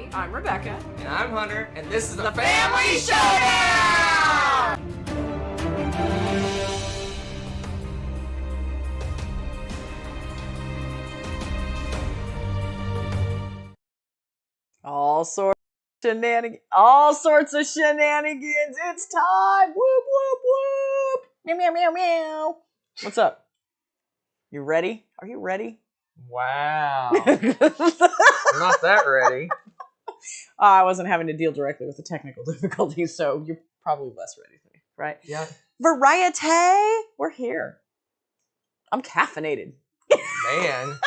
Geeky. I'm Rebecca. And I'm Hunter, and this is the Family Showdown! All sorts of shenanigans. It's time. Whoop, whoop, whoop. Meow, meow, meow, meow. What's up? You ready? Are you ready? Wow. I'm not that ready. I wasn't having to deal directly with the technical difficulties, so you're probably less ready for me, right? Yeah. Variety, we're here. I'm caffeinated. Man.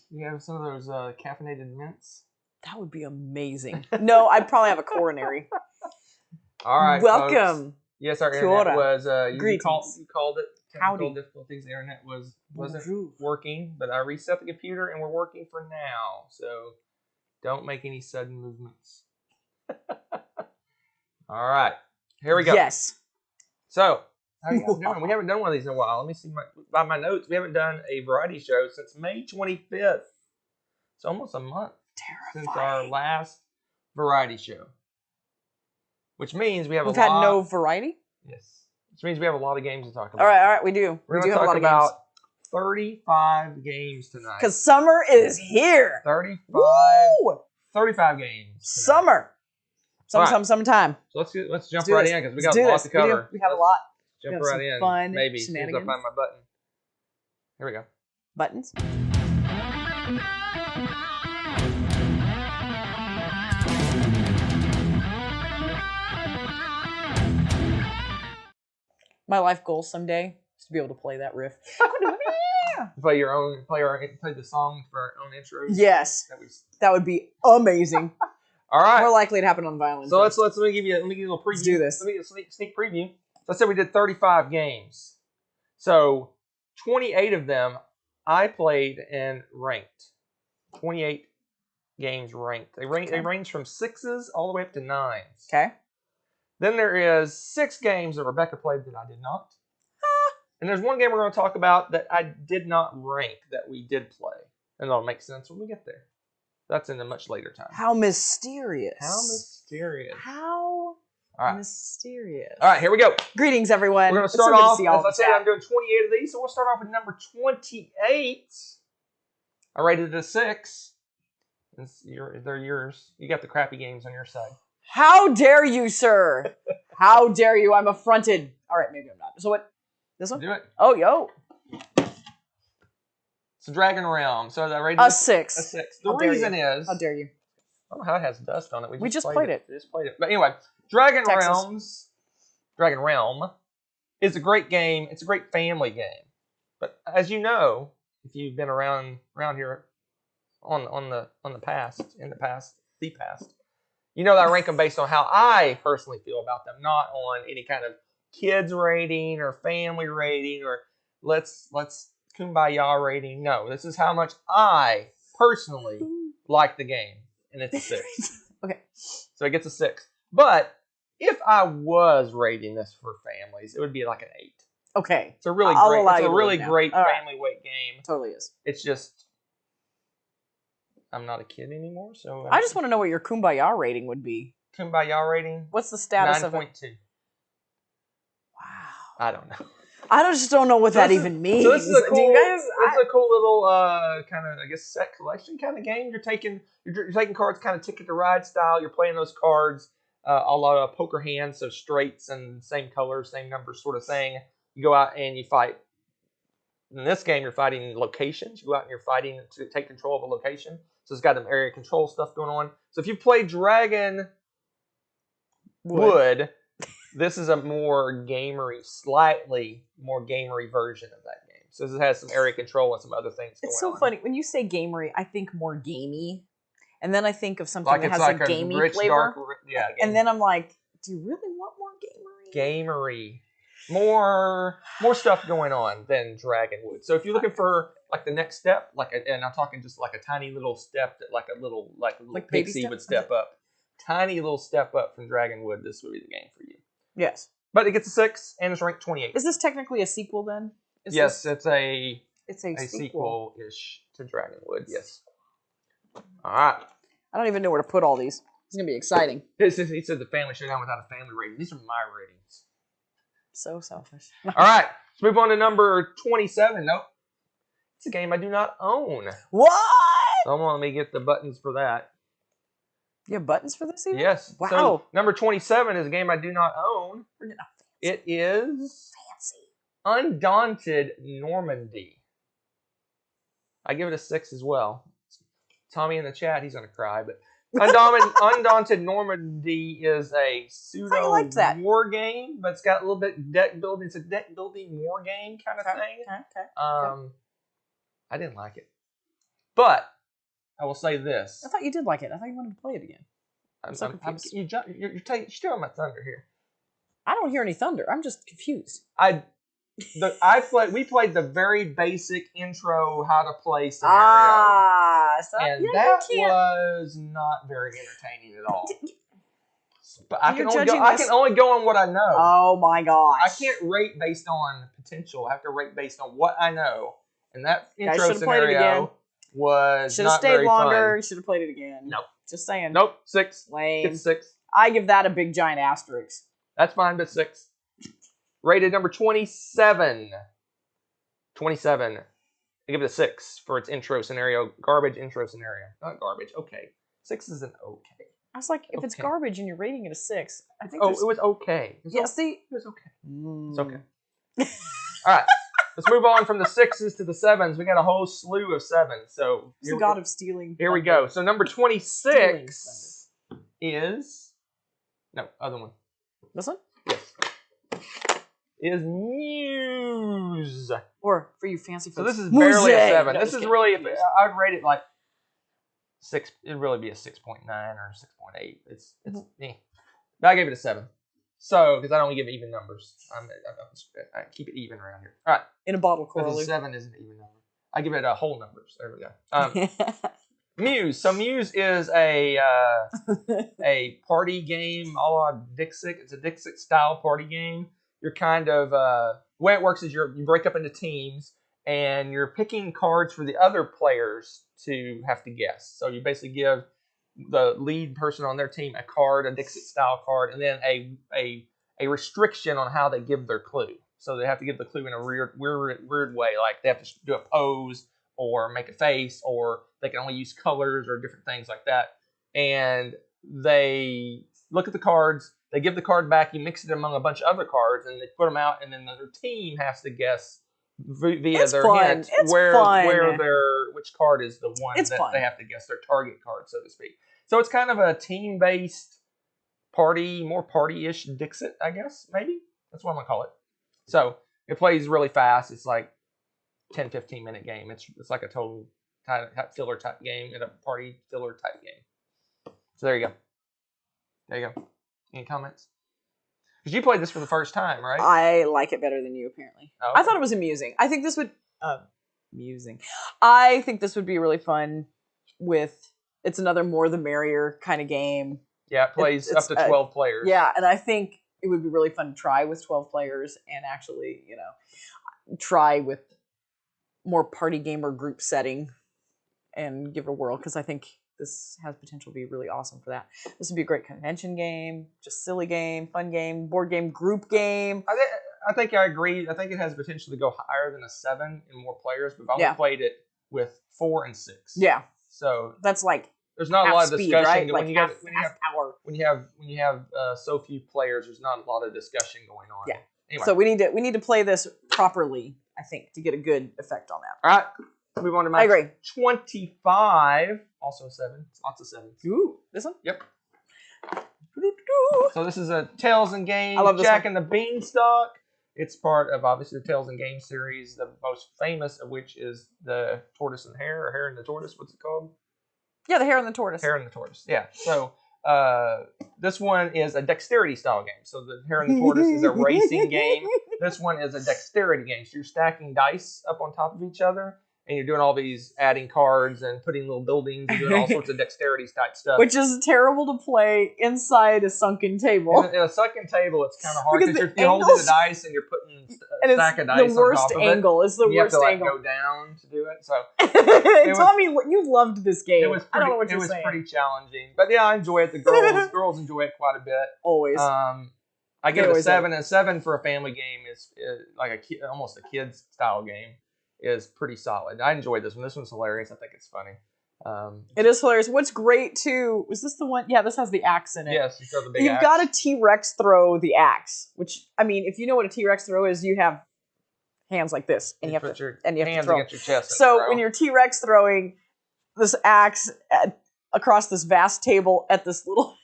You have some of those caffeinated mints? That would be amazing. No, I'd probably have a coronary. All right, welcome. Folks. Yes, our Kia internet ora. was, you called it technical difficulties. The internet wasn't working, but I reset the computer and we're working for now. So don't make any sudden movements. All right, here we go. Yes. So, how are you guys doing? We haven't done one of these in a while. Let me see by my notes. We haven't done a variety show since May 25th. It's almost a month since our last variety show. Which means we have We've had no variety? Yes. Which means we have a lot of games to talk about. All right, we do. We're going to talk have a lot about of games. 35 games tonight. Because summer is here. 35 games tonight. Summer. Sometime. So let's jump right in because we got a lot to cover. We have a lot. Jump right in. Fun maybe. As soon as I find my button. Here we go. Buttons. My life goal someday is to be able to play that riff. Play the song for our own intros. Yes, that would be amazing. All right, more likely to happen on violin. So let me give you a little preview. Let's do this. Let me give you a sneak preview. So I said we did 35 games. So 28 of them I played and ranked. 28 games ranked. They range from 6s all the way up to 9s. Okay. Then there is 6 games that Rebecca played that I did not. And there's one game we're going to talk about that I did not rank that we did play. And that'll make sense when we get there. That's in a much later time. How mysterious. How mysterious. How mysterious. All right, here we go. Greetings, everyone. We're going to start off, as I said, I'm doing 28 of these. So we'll start off with number 28. I rated it a 6. They're yours. You got the crappy games on your side. How dare you, sir? How dare you? I'm affronted. All right, maybe I'm not. So what? This one? Do it. Oh, yo. It's a Dragon Realm. So I rated a 6. A 6. The reason is... How dare you? I don't know how it has dust on it. We just played it. We just played it. But anyway, Dragon Realm is a great game. It's a great family game. But as you know, if you've been around here in the past, you know that I rank them based on how I personally feel about them, not on any kind of kids rating or family rating or let's kumbaya rating. No, this is how much I personally like the game, and it's a 6. Okay. So it gets a 6. But if I was rating this for families, it would be like an 8. Okay. It's a really great family weight game. It totally is. It's just I'm not a kid anymore, so I just want to know what your kumbaya rating would be. Kumbaya rating? What's the status of it? 9.2. Wow. I don't know. I just don't know what that even means. So this is a cool, it's a cool little kind of, I guess, set collection kind of game. You're taking cards kind of Ticket to Ride style. You're playing those cards a lot of poker hands, so straights and same colors, same numbers sort of thing. You go out and you fight. In this game, you're fighting locations. You go out and you're fighting to take control of a location. So it's got some area control stuff going on. So if you play Dragon Wood, this is a slightly more gamery version of that game. So this has some area control and some other things going on. It's so funny. When you say gamery, I think more gamey. And then I think of something that has a gamey flavor. And then I'm like, do you really want more gamery? Gamery. More stuff going on than Dragon Wood. So if you're looking for like the next step, and I'm talking just like a tiny little step that like a little pixie would step up. Tiny little step up from Dragon Wood, this would be the game for you. Yes. But it gets a 6 and it's ranked 28. Is this technically a sequel then? Yes, it's a sequel-ish to Dragon Wood, yes. All right. I don't even know where to put all these. It's going to be exciting. He said the Family Showdown without a family rating. These are my ratings. So selfish. All right. Let's move on to number 27. Nope. It's a game I do not own. What? So let me get the buttons for that. You have buttons for this even? Yes. Wow. So number 27 is a game I do not own. It is fancy. Undaunted Normandy. I give it a 6 as well. Tommy in the chat, he's going to cry. But Undaunted Normandy is a pseudo war game, but it's got a little bit deck building. It's a deck building war game kind of thing. Okay. I didn't like it. But I will say this. I thought you did like it. I thought you wanted to play it again. You're stealing my thunder here. I don't hear any thunder. I'm just confused. We played the very basic intro how to play scenario. And that was not very entertaining at all. But I can only go on what I know. Oh my gosh. I can't rate based on potential. I have to rate based on what I know. And that intro scenario was not very fun. Should have stayed longer. Should have played it again. Nope. Just saying. Nope. 6. Lame. Get 6. I give that a big giant asterisk. That's fine, but 6. Rated number 27. 27. I give it a 6 for its intro scenario. Garbage intro scenario. Not garbage. Okay. 6 is an okay. I was like, if it's garbage and you're rating it a 6, I think. Oh, it was okay. See, it was okay. It's okay. All right. Let's move on from the 6s to the 7s. We got a whole slew of 7s. So he's the god of stealing. Here we go. So number 26 is other one. This one? Yes. Is Muse. Or for you fancy folks. So this is barely a 7. This is really, I'd rate it like 6. It'd really be a 6.9 or 6.8. It's but I gave it a 7. So, because I don't give even numbers. I keep it even around here. All right. In a bottle, Corley. 7 isn't an even number. I give it whole numbers. There we go. Muse. So Muse is a party game a la Dixit. It's a Dixit style party game. You're kind of the way it works is you break up into teams and you're picking cards for the other players to have to guess. So you basically give the lead person on their team a card, a Dixit style card, and then a restriction on how they give their clue. So they have to give the clue in a weird way, like they have to do a pose or make a face, or they can only use colors or different things like that. And they look at the cards, they give the card back, you mix it among a bunch of other cards, and they put them out, and then their team has to guess via their hint which card is the one they have to guess, their target card, so to speak. So it's kind of a team-based party, more party-ish Dixit, I guess, maybe. That's what I'm going to call it. So it plays really fast. It's like 10, 15-minute game. It's like a total filler type game and a party filler type game. So there you go. There you go. Any comments? Because you played this for the first time, right? I like it better than you, apparently. Oh, okay. I thought it was amusing. I think this would... I think this would be really fun with... It's another more the merrier kind of game. Yeah, it plays up to 12 players. Yeah, and I think it would be really fun to try with 12 players and actually, try with more party game or group setting and give it a whirl, because I think this has potential to be really awesome for that. This would be a great convention game, just silly game, fun game, board game, group game. I think I agree. I think it has potential to go higher than a 7 in more players, but I've only played it with 4 and 6. Yeah. So that's like there's not a lot of discussion, right? when you have so few players. There's not a lot of discussion going on. Yeah. Anyway. So we need to play this properly, I think, to get a good effect on that. All right. Move on to my 25. Also 7. Lots of 7s. Ooh, this one? Yep. So this is a Tales and Games Jack and the Beanstalk. It's part of, obviously, the Tales and Games series, the most famous of which is the Tortoise and Hare, or Hare and the Tortoise. What's it called? Yeah, the Hare and the Tortoise. Hare and the Tortoise, yeah. So this one is a dexterity style game. So the Hare and the Tortoise is a racing game. This one is a dexterity game. So you're stacking dice up on top of each other, and you're doing all these adding cards and putting little buildings and doing all sorts of dexterity type stuff. Which is terrible to play inside a sunken table. In a sunken table, it's kind of hard because you're holding the dice and you're putting a stack of dice on top of it. The worst angle. It's the worst angle. You have to go down to do it. So Tommy, you loved this game. It was pretty, I don't know what you're saying. It was pretty challenging, but yeah, I enjoy it. The girls enjoy it quite a bit. Always. I give it a 7. A 7 for a family game is like almost a kids style game. Is pretty solid. I enjoyed this one. This one's hilarious. I think it's funny. It is hilarious. What's great too, was this the one? Yeah, this has the axe in it. Yes, you throw the big You've axe. got a T-Rex throw the axe, which, I mean, if you know what a T-Rex throw is, you have hands like this, and you have to throw. Against your chest. So when you're T-Rex throwing this axe across this vast table at this little,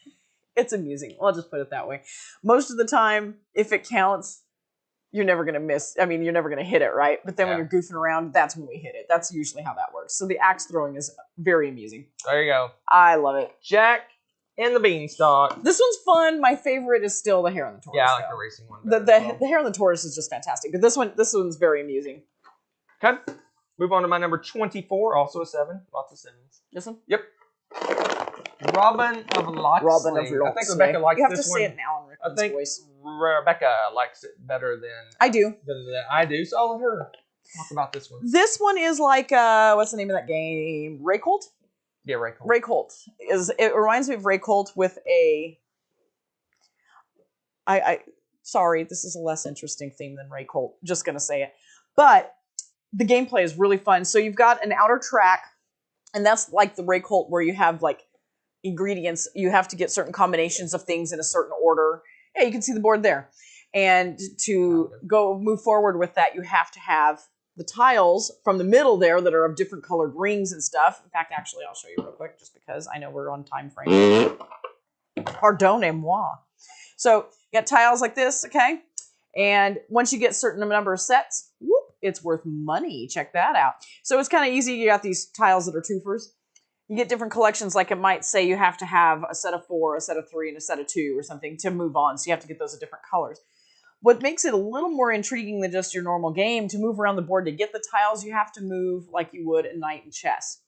it's amusing. I'll just put it that way. Most of the time, if it counts, you're never going to miss. I mean, you're never going to hit it, right? But then when you're goofing around, that's when we hit it. That's usually how that works. So the axe throwing is very amusing. There you go. I love it. Jack and the Beanstalk. This one's fun. My favorite is still the Hare and the Tortoise. Yeah, I like the racing one. The Hare and the Tortoise is just fantastic. But this one's very amusing. Okay. Move on to my number 24, also a 7. Lots of 7s. This one? Yep. Robin of Locksley. Robin of Locksley. I think Rebecca likes this one. You have to say it in Alan Rickman's voice. Rebecca likes it better than I do. I do. So I'll let her talk about this one. This one is like what's the name of that game? Ray Colt? Yeah, Ray Colt. Ray Colt it reminds me of Ray Colt with a. Sorry, this is a less interesting theme than Ray Colt. Just gonna say it, but the gameplay is really fun. So you've got an outer track, and that's like the Ray Colt where you have like ingredients. You have to get certain combinations of things in a certain order. Yeah, you can see the board there. And to move forward with that, you have to have the tiles from the middle there that are of different colored rings and stuff. In fact, actually, I'll show you real quick just because I know we're on time frame. Pardonnez-moi. So you got tiles like this, okay? And once you get a certain number of sets, whoop, it's worth money. Check that out. So it's kind of easy. You got these tiles that are twofers. You get different collections, like it might say you have to have a set of 4, a set of 3, and a set of 2 or something to move on. So you have to get those at different colors. What makes it a little more intriguing than just your normal game, to move around the board to get the tiles, you have to move like you would a knight in chess.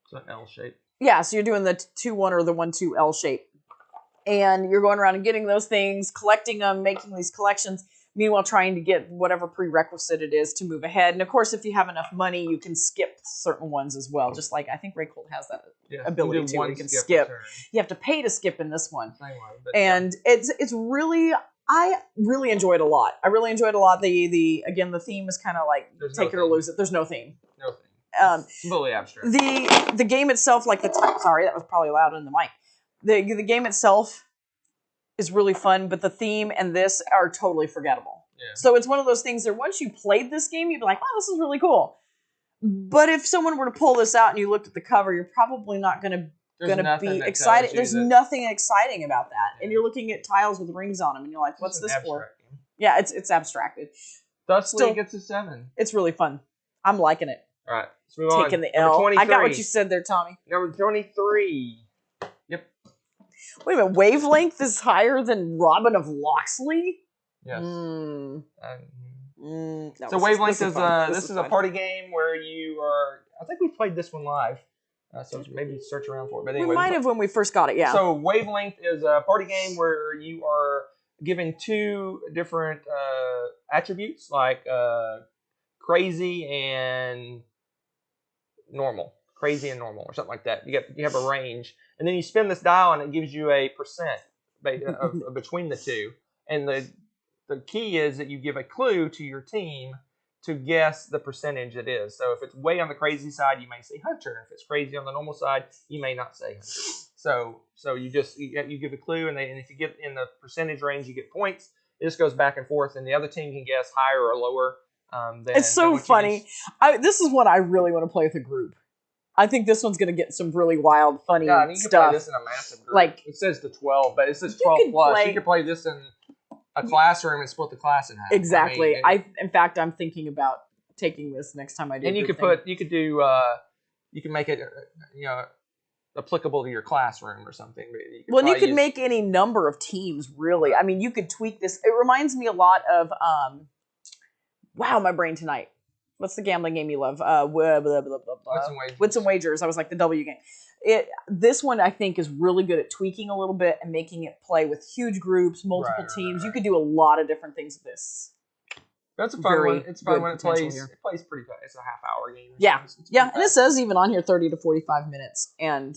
It's an L shape. Yeah, so you're doing the 2-1 or the 1-2 L shape. And you're going around and getting those things, collecting them, making these collections. Meanwhile, trying to get whatever prerequisite it is to move ahead. And of course, if you have enough money, you can skip certain ones as well. Just like I think Ray Colt has that ability too. You can skip. You have to pay to skip in this one. And it's really, I really enjoyed it a lot. I really enjoyed it a lot. Again, the theme is kind of like take it or lose it. There's no theme. No theme. It's completely abstract. The game itself, like sorry, that was probably loud in the mic. The game itself is really fun, but the theme and this are totally forgettable. Yeah. So it's one of those things that once you played this game, you'd be like, wow, this is really cool. But if someone were to pull this out and you looked at the cover, you're probably not going to be excited. There's nothing exciting about that. Yeah. And you're looking at tiles with rings on them, and you're like, what's this for? Game. Yeah, it's abstracted. Thusly gets a 7. It's really fun. I'm liking it. All right, let's move on. Taking the L. I got what you said there, Tommy. Number 23. Yep. Wait a minute, Wavelength is higher than Robin of Locksley? Yes. No, so Wavelength is a party game where you are. I think we played this one live, so maybe search around for it. But anyway, we might have when we first got it. Yeah. So Wavelength is a party game where you are given 2 different attributes, like crazy and normal. Crazy and normal, or something like that. You have a range, and then you spin this dial, and it gives you a percent between the 2. And the key is that you give a clue to your team to guess the percentage it is. So if it's way on the crazy side, you may say Hunter. If it's crazy on the normal side, you may not say Hunter. So you give a clue, and if you get in the percentage range, you get points. It just goes back and forth, and the other team can guess higher or lower. It's so funny. This is one I really want to play with a group. I think this one's going to get some really wild, funny stuff. Yeah, you can play this in a massive group. Like, it says to 12, but it says 12 plus. You can play this in a classroom and split the class in half. Exactly. In fact, I'm thinking about taking this next time I do. And you can make it, applicable to your classroom or something. You could make any number of teams, really. I mean, you could tweak this. It reminds me a lot of, wow, my brain tonight. What's the gambling game you love? Blah, blah, blah, blah, blah. Wits and Wagers. I was like the W game. This one I think is really good at tweaking a little bit and making it play with huge groups, multiple teams. You could do a lot of different things with this. That's a fun one. It's fun when it plays. Here. It plays pretty fast. It's a half-hour game. Yeah, and it says even on here 30 to 45 minutes, and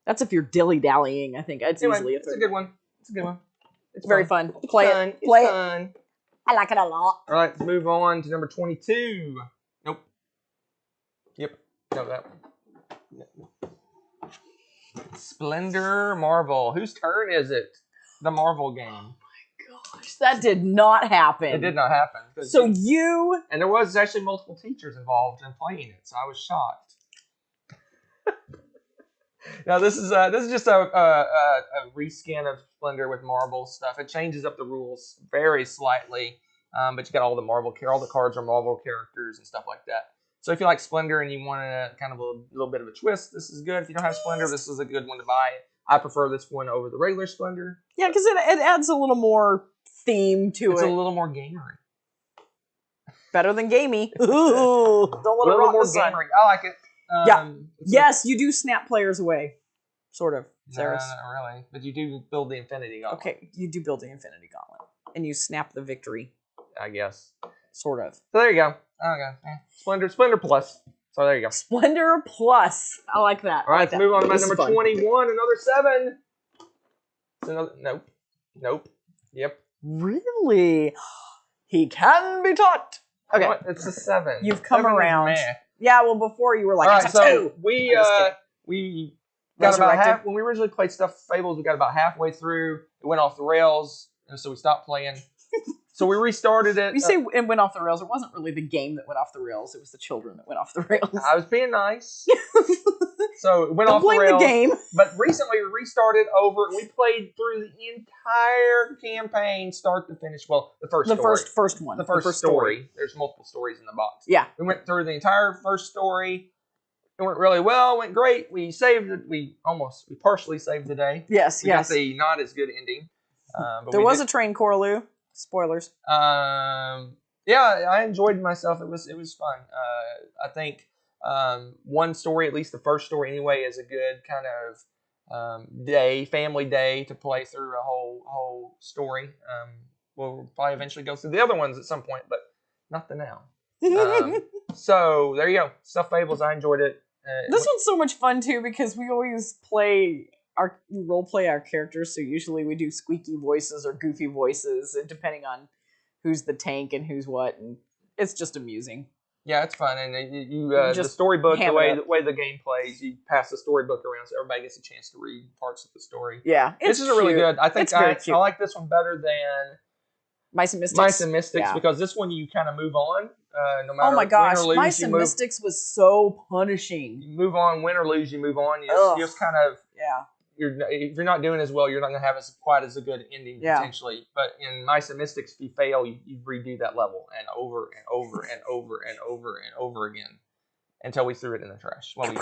that's if you're dilly-dallying. I think it's easily a 30. It's a good one. It's a good one. It's very fun. Play it. Play it. Fun. I like it a lot. All right, let's move on to number 22. Nope. Yep. No, that one. No. Splendor Marvel. Whose turn is it? The Marvel game. Gosh, that did not happen. It did not happen. So you... And there was actually multiple teachers involved in playing it, so I was shocked. Now this is just a reskin of Splendor with Marvel stuff. It changes up the rules very slightly, but you got all the cards are Marvel characters and stuff like that. So if you like Splendor and you want a kind of a little bit of a twist, this is good. If you don't have Splendor, this is a good one to buy. I prefer this one over the regular Splendor. Yeah, because it adds a little more theme to it. It's a little more gamery. Better than gamey. Ooh, don't let it rot the sun. Gamery. I like it. Yeah. Yes, you do snap players away. Sort of. No, not really. But you do build the Infinity Gauntlet. Okay, you do build the Infinity Gauntlet. And you snap the victory. I guess. Sort of. So there you go. Okay. Splendor Plus. So there you go. Splendor Plus. I like that. All right, let's move on to my number 21. Another 7. Nope. Yep. Really? He can be taught. Okay. What? It's a 7. You've come around. Yeah, well, before you were like, it's a 2. We got about half. When we originally played Stuff Fables, we got about halfway through. It went off the rails, and so we stopped playing. So we restarted it. You say it went off the rails. It wasn't really the game that went off the rails. It was the children that went off the rails. I was being nice. So it went off the rails. Don't blame the game. But recently we restarted over. We played through the entire campaign, start to finish. Well, the first first one. The first story. There's multiple stories in the box. Yeah. We went through the entire first story. It went really well. It went great. We saved it. We partially saved the day. Yes, we got the not as good ending. But there was a train, Coraloo. Spoilers. Yeah, I enjoyed myself. It was fun. I think one story, at least the first story anyway, is a good kind of family day to play through a whole story. We'll probably eventually go through the other ones at some point, but not the now. So there you go. Stuff Fables. I enjoyed it. This one's so much fun too because we always role play our characters. So usually we do squeaky voices or goofy voices, depending on who's the tank and who's what, and it's just amusing. Yeah, it's fun, and the storybook, the way the game plays, you pass the storybook around, so everybody gets a chance to read parts of the story. Yeah, this is really good. I think I like this one better than Mice and Mystics. Because this one you kind of move on. No matter oh my gosh, win or lose, Mice and Mystics was so punishing. You move on, win or lose, you move on. You just kind of if you're not doing as well, you're not going to have quite as a good ending potentially. But in Mice and Mystics, if you fail, you redo that level and over and over and over and over and over again until we threw it in the trash. Well, it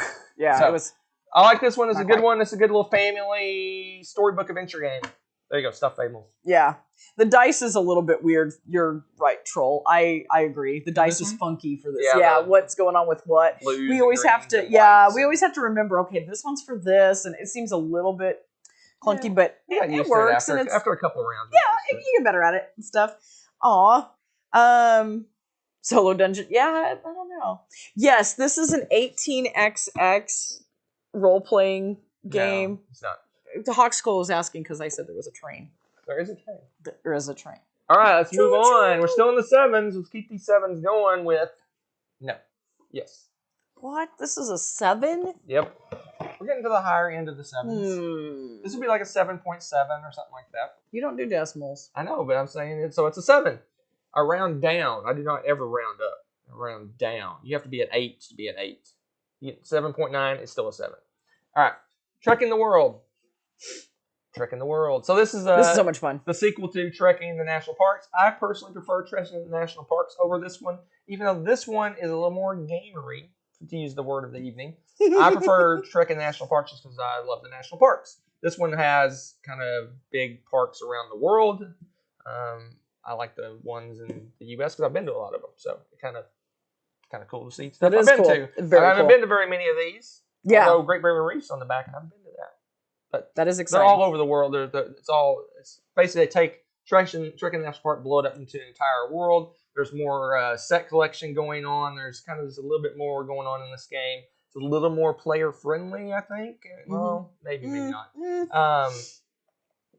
was. I like this one. It's a good one. It's a good little family storybook adventure game. There you go, Stuff Fables. Yeah. The dice is a little bit weird. You're right, Troll. I agree. The dice is funky for this. Yeah, what's going on with what? We always have to remember, okay, this one's for this, and it seems a little bit clunky, but it works. After a couple of rounds. Yeah, you get better at it and stuff. Aw. Solo Dungeon. Yeah, I don't know. Yes, this is an 18xx role-playing game. No, it's not. The Hawk Skull is asking because I said there was a train. There is a train. There is a train. All right, let's move on. We're still in the 7s. Let's keep these 7s going with... No. Yes. What? This is a 7? Yep. We're getting to the higher end of the 7s. This would be like a 7.7 or something like that. You don't do decimals. I know, but I'm saying it. So it's a 7. I round down. I do not ever round up. I round down. You have to be at 8 to be at 8. You get 7.9, it's still a 7. All right. Trekking the World. Trekking the World. So this is so much fun. The sequel to Trekking the National Parks. I personally prefer Trekking the National Parks over this one, even though this one is a little more gamery, to use the word of the evening. I prefer Trekking the National Parks just because I love the national parks. This one has kind of big parks around the world. I like the ones in the U.S. because I've been to a lot of them, so it kind of kind of cool to see stuff That is I've been cool. to. Very I haven't cool. been to very many of these. Yeah. Although Great Barrier Reef's on the back, and I've been to that. But that is they're exciting. all over the world. It's basically they take Trek National Park, blow it up into an entire world. There's more set collection going on. There's kind of just a little bit more going on in this game. It's a little more player friendly, I think. Well, maybe not.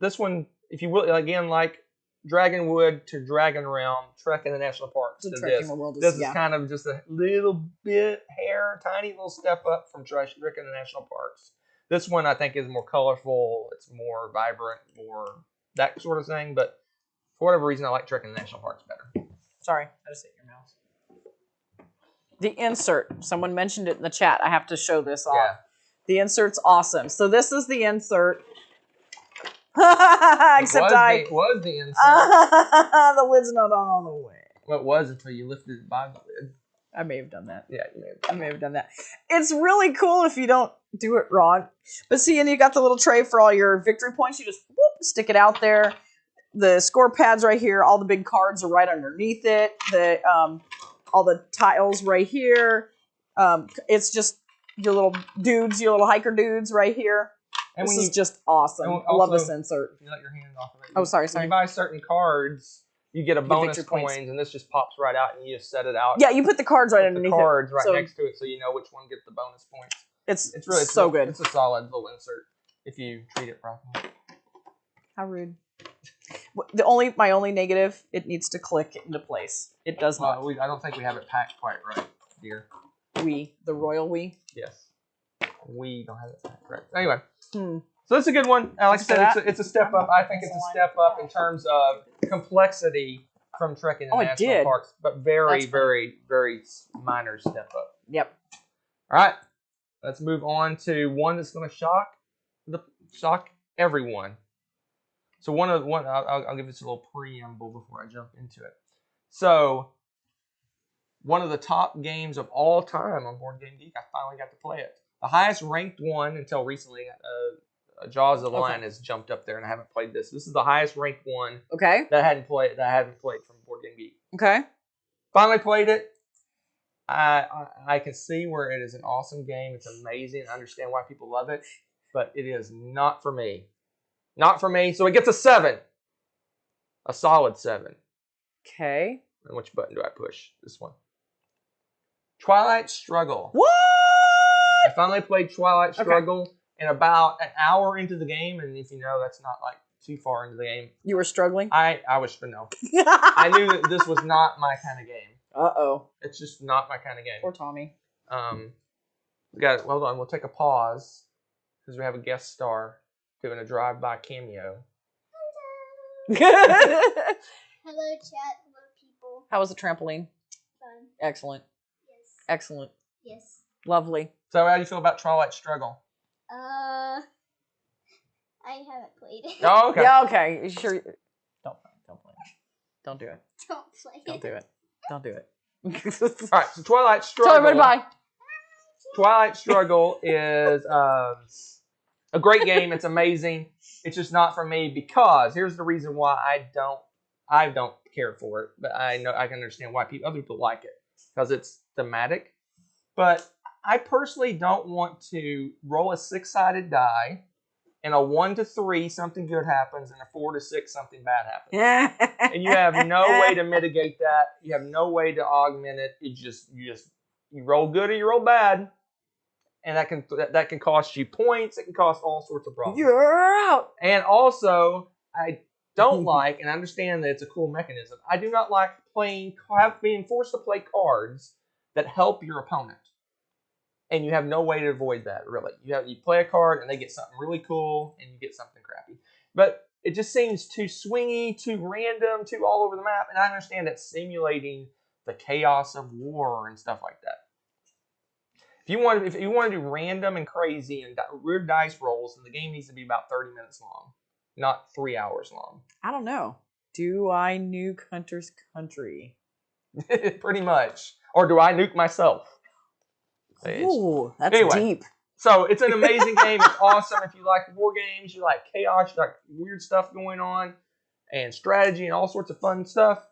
This one, if you will, again, like Dragonwood to Dragon Realm, Trek in the National Parks. To this is kind of just a little bit tiny little step up from Trek in the National Parks. This one I think is more colorful. It's more vibrant, more that sort of thing. But for whatever reason, I like Trek in the National Parks better. Sorry, I just hit your mouse. The insert. Someone mentioned it in the chat. I have to show this off. Yeah. The insert's awesome. So this is the insert. Except it was the insert. The lid's not on all the way. Well, it was until you lifted it by the lid. I may have done that. Yeah, you may have done that. It's really cool if you don't do it wrong. But see, and you got the little tray for all your victory points. You just whoop, stick it out there. The score pad's right here. All the big cards are right underneath it. All the tiles right here. It's just your little dudes, your little hiker dudes right here. And this is just awesome. I love this insert. If you let your hand off of it. Oh, sorry. When you buy certain cards, you get a bonus coins, and this just pops right out, and you just set it out. Yeah, you put the cards right underneath it. The cards right next to it, so you know which one gets the bonus points. It's really so good. It's a solid little insert if you treat it properly. How rude. My only negative, it needs to click into place. It does not. I don't think we have it packed quite right, dear. The royal we? Yes. We don't have it packed right. Anyway. So that's a good one. Like I said, it's a step up. I think it's a step up in terms of complexity from Trek in the National Parks, but very, very, very minor step up. Yep. All right. Let's move on to one that's going to shock everyone. So I'll give this a little preamble before I jump into it. So one of the top games of all time on Board Game Geek, I finally got to play it. The highest ranked one until recently, Jaws of the Lion has jumped up there, and I haven't played this. This is the highest ranked one. Okay. That I haven't played from Board Game Geek. Okay. Finally played it. I can see where it is an awesome game. It's amazing. I understand why people love it, but it is not for me. Not for me. So it gets a 7. A solid 7. Okay. And which button do I push? This one. Twilight Struggle. What? I finally played Twilight Struggle and about an hour into the game, and if you know, that's not like too far into the game. You were struggling? I was, no. I knew that this was not my kind of game. Uh-oh. It's just not my kind of game. Poor Tommy. Hold on, we'll take a pause, because we have a guest star doing a drive-by cameo. Hello, chat. Hello, people. How was the trampoline? Fun. Excellent. Yes. Excellent. Yes. Lovely. So how do you feel about Twilight Struggle? I haven't played it. Oh, okay. Yeah, okay. You sure? Don't play it. Don't do it. Don't play it. Don't do it. Don't do it. All right, so Twilight Struggle. Tell everybody bye. Twilight Struggle is a great game. It's amazing. It's just not for me because here's the reason why I don't care for it, but I know I can understand why other people like it because it's thematic. But I personally don't want to roll a 6-sided die, and a 1 to 3 something good happens, and a 4 to 6 something bad happens. And you have no way to mitigate that. You have no way to augment it. You roll good or you roll bad, and that can cost you points. It can cost all sorts of problems. You're out. And also, I don't like, and I understand that it's a cool mechanism. I do not like being forced to play cards that help your opponent. And you have no way to avoid that, really. You play a card, and they get something really cool, and you get something crappy. But it just seems too swingy, too random, too all over the map. And I understand that simulating the chaos of war and stuff like that. If you want to do random and crazy and weird dice rolls, then the game needs to be about 30 minutes long, not 3 hours long. I don't know. Do I nuke Hunter's Country? Pretty much. Or do I nuke myself? Ooh, that's deep. So it's an amazing game. It's awesome. If you like war games, you like chaos, you like weird stuff going on, and strategy and all sorts of fun stuff,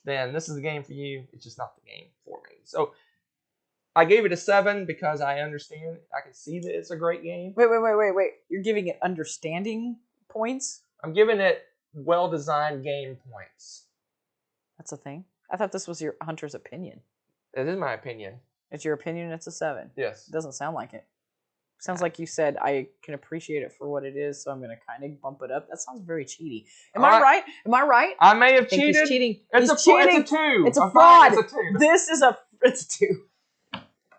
then this is the game for you. It's just not the game for me. So I gave it a 7 because I understand. I can see that it's a great game. Wait. You're giving it understanding points? I'm giving it well-designed game points. That's a thing. I thought this was your Hunter's opinion. It is my opinion. It's your opinion. It's a 7. Yes. It doesn't sound like it. Sounds like you said I can appreciate it for what it is, so I'm gonna kind of bump it up. That sounds very cheaty. Am I right? Am I right? I may have I think cheated. he's cheating. It's cheating. It's a 2. It's a fraud. It's a 2. It's a 2.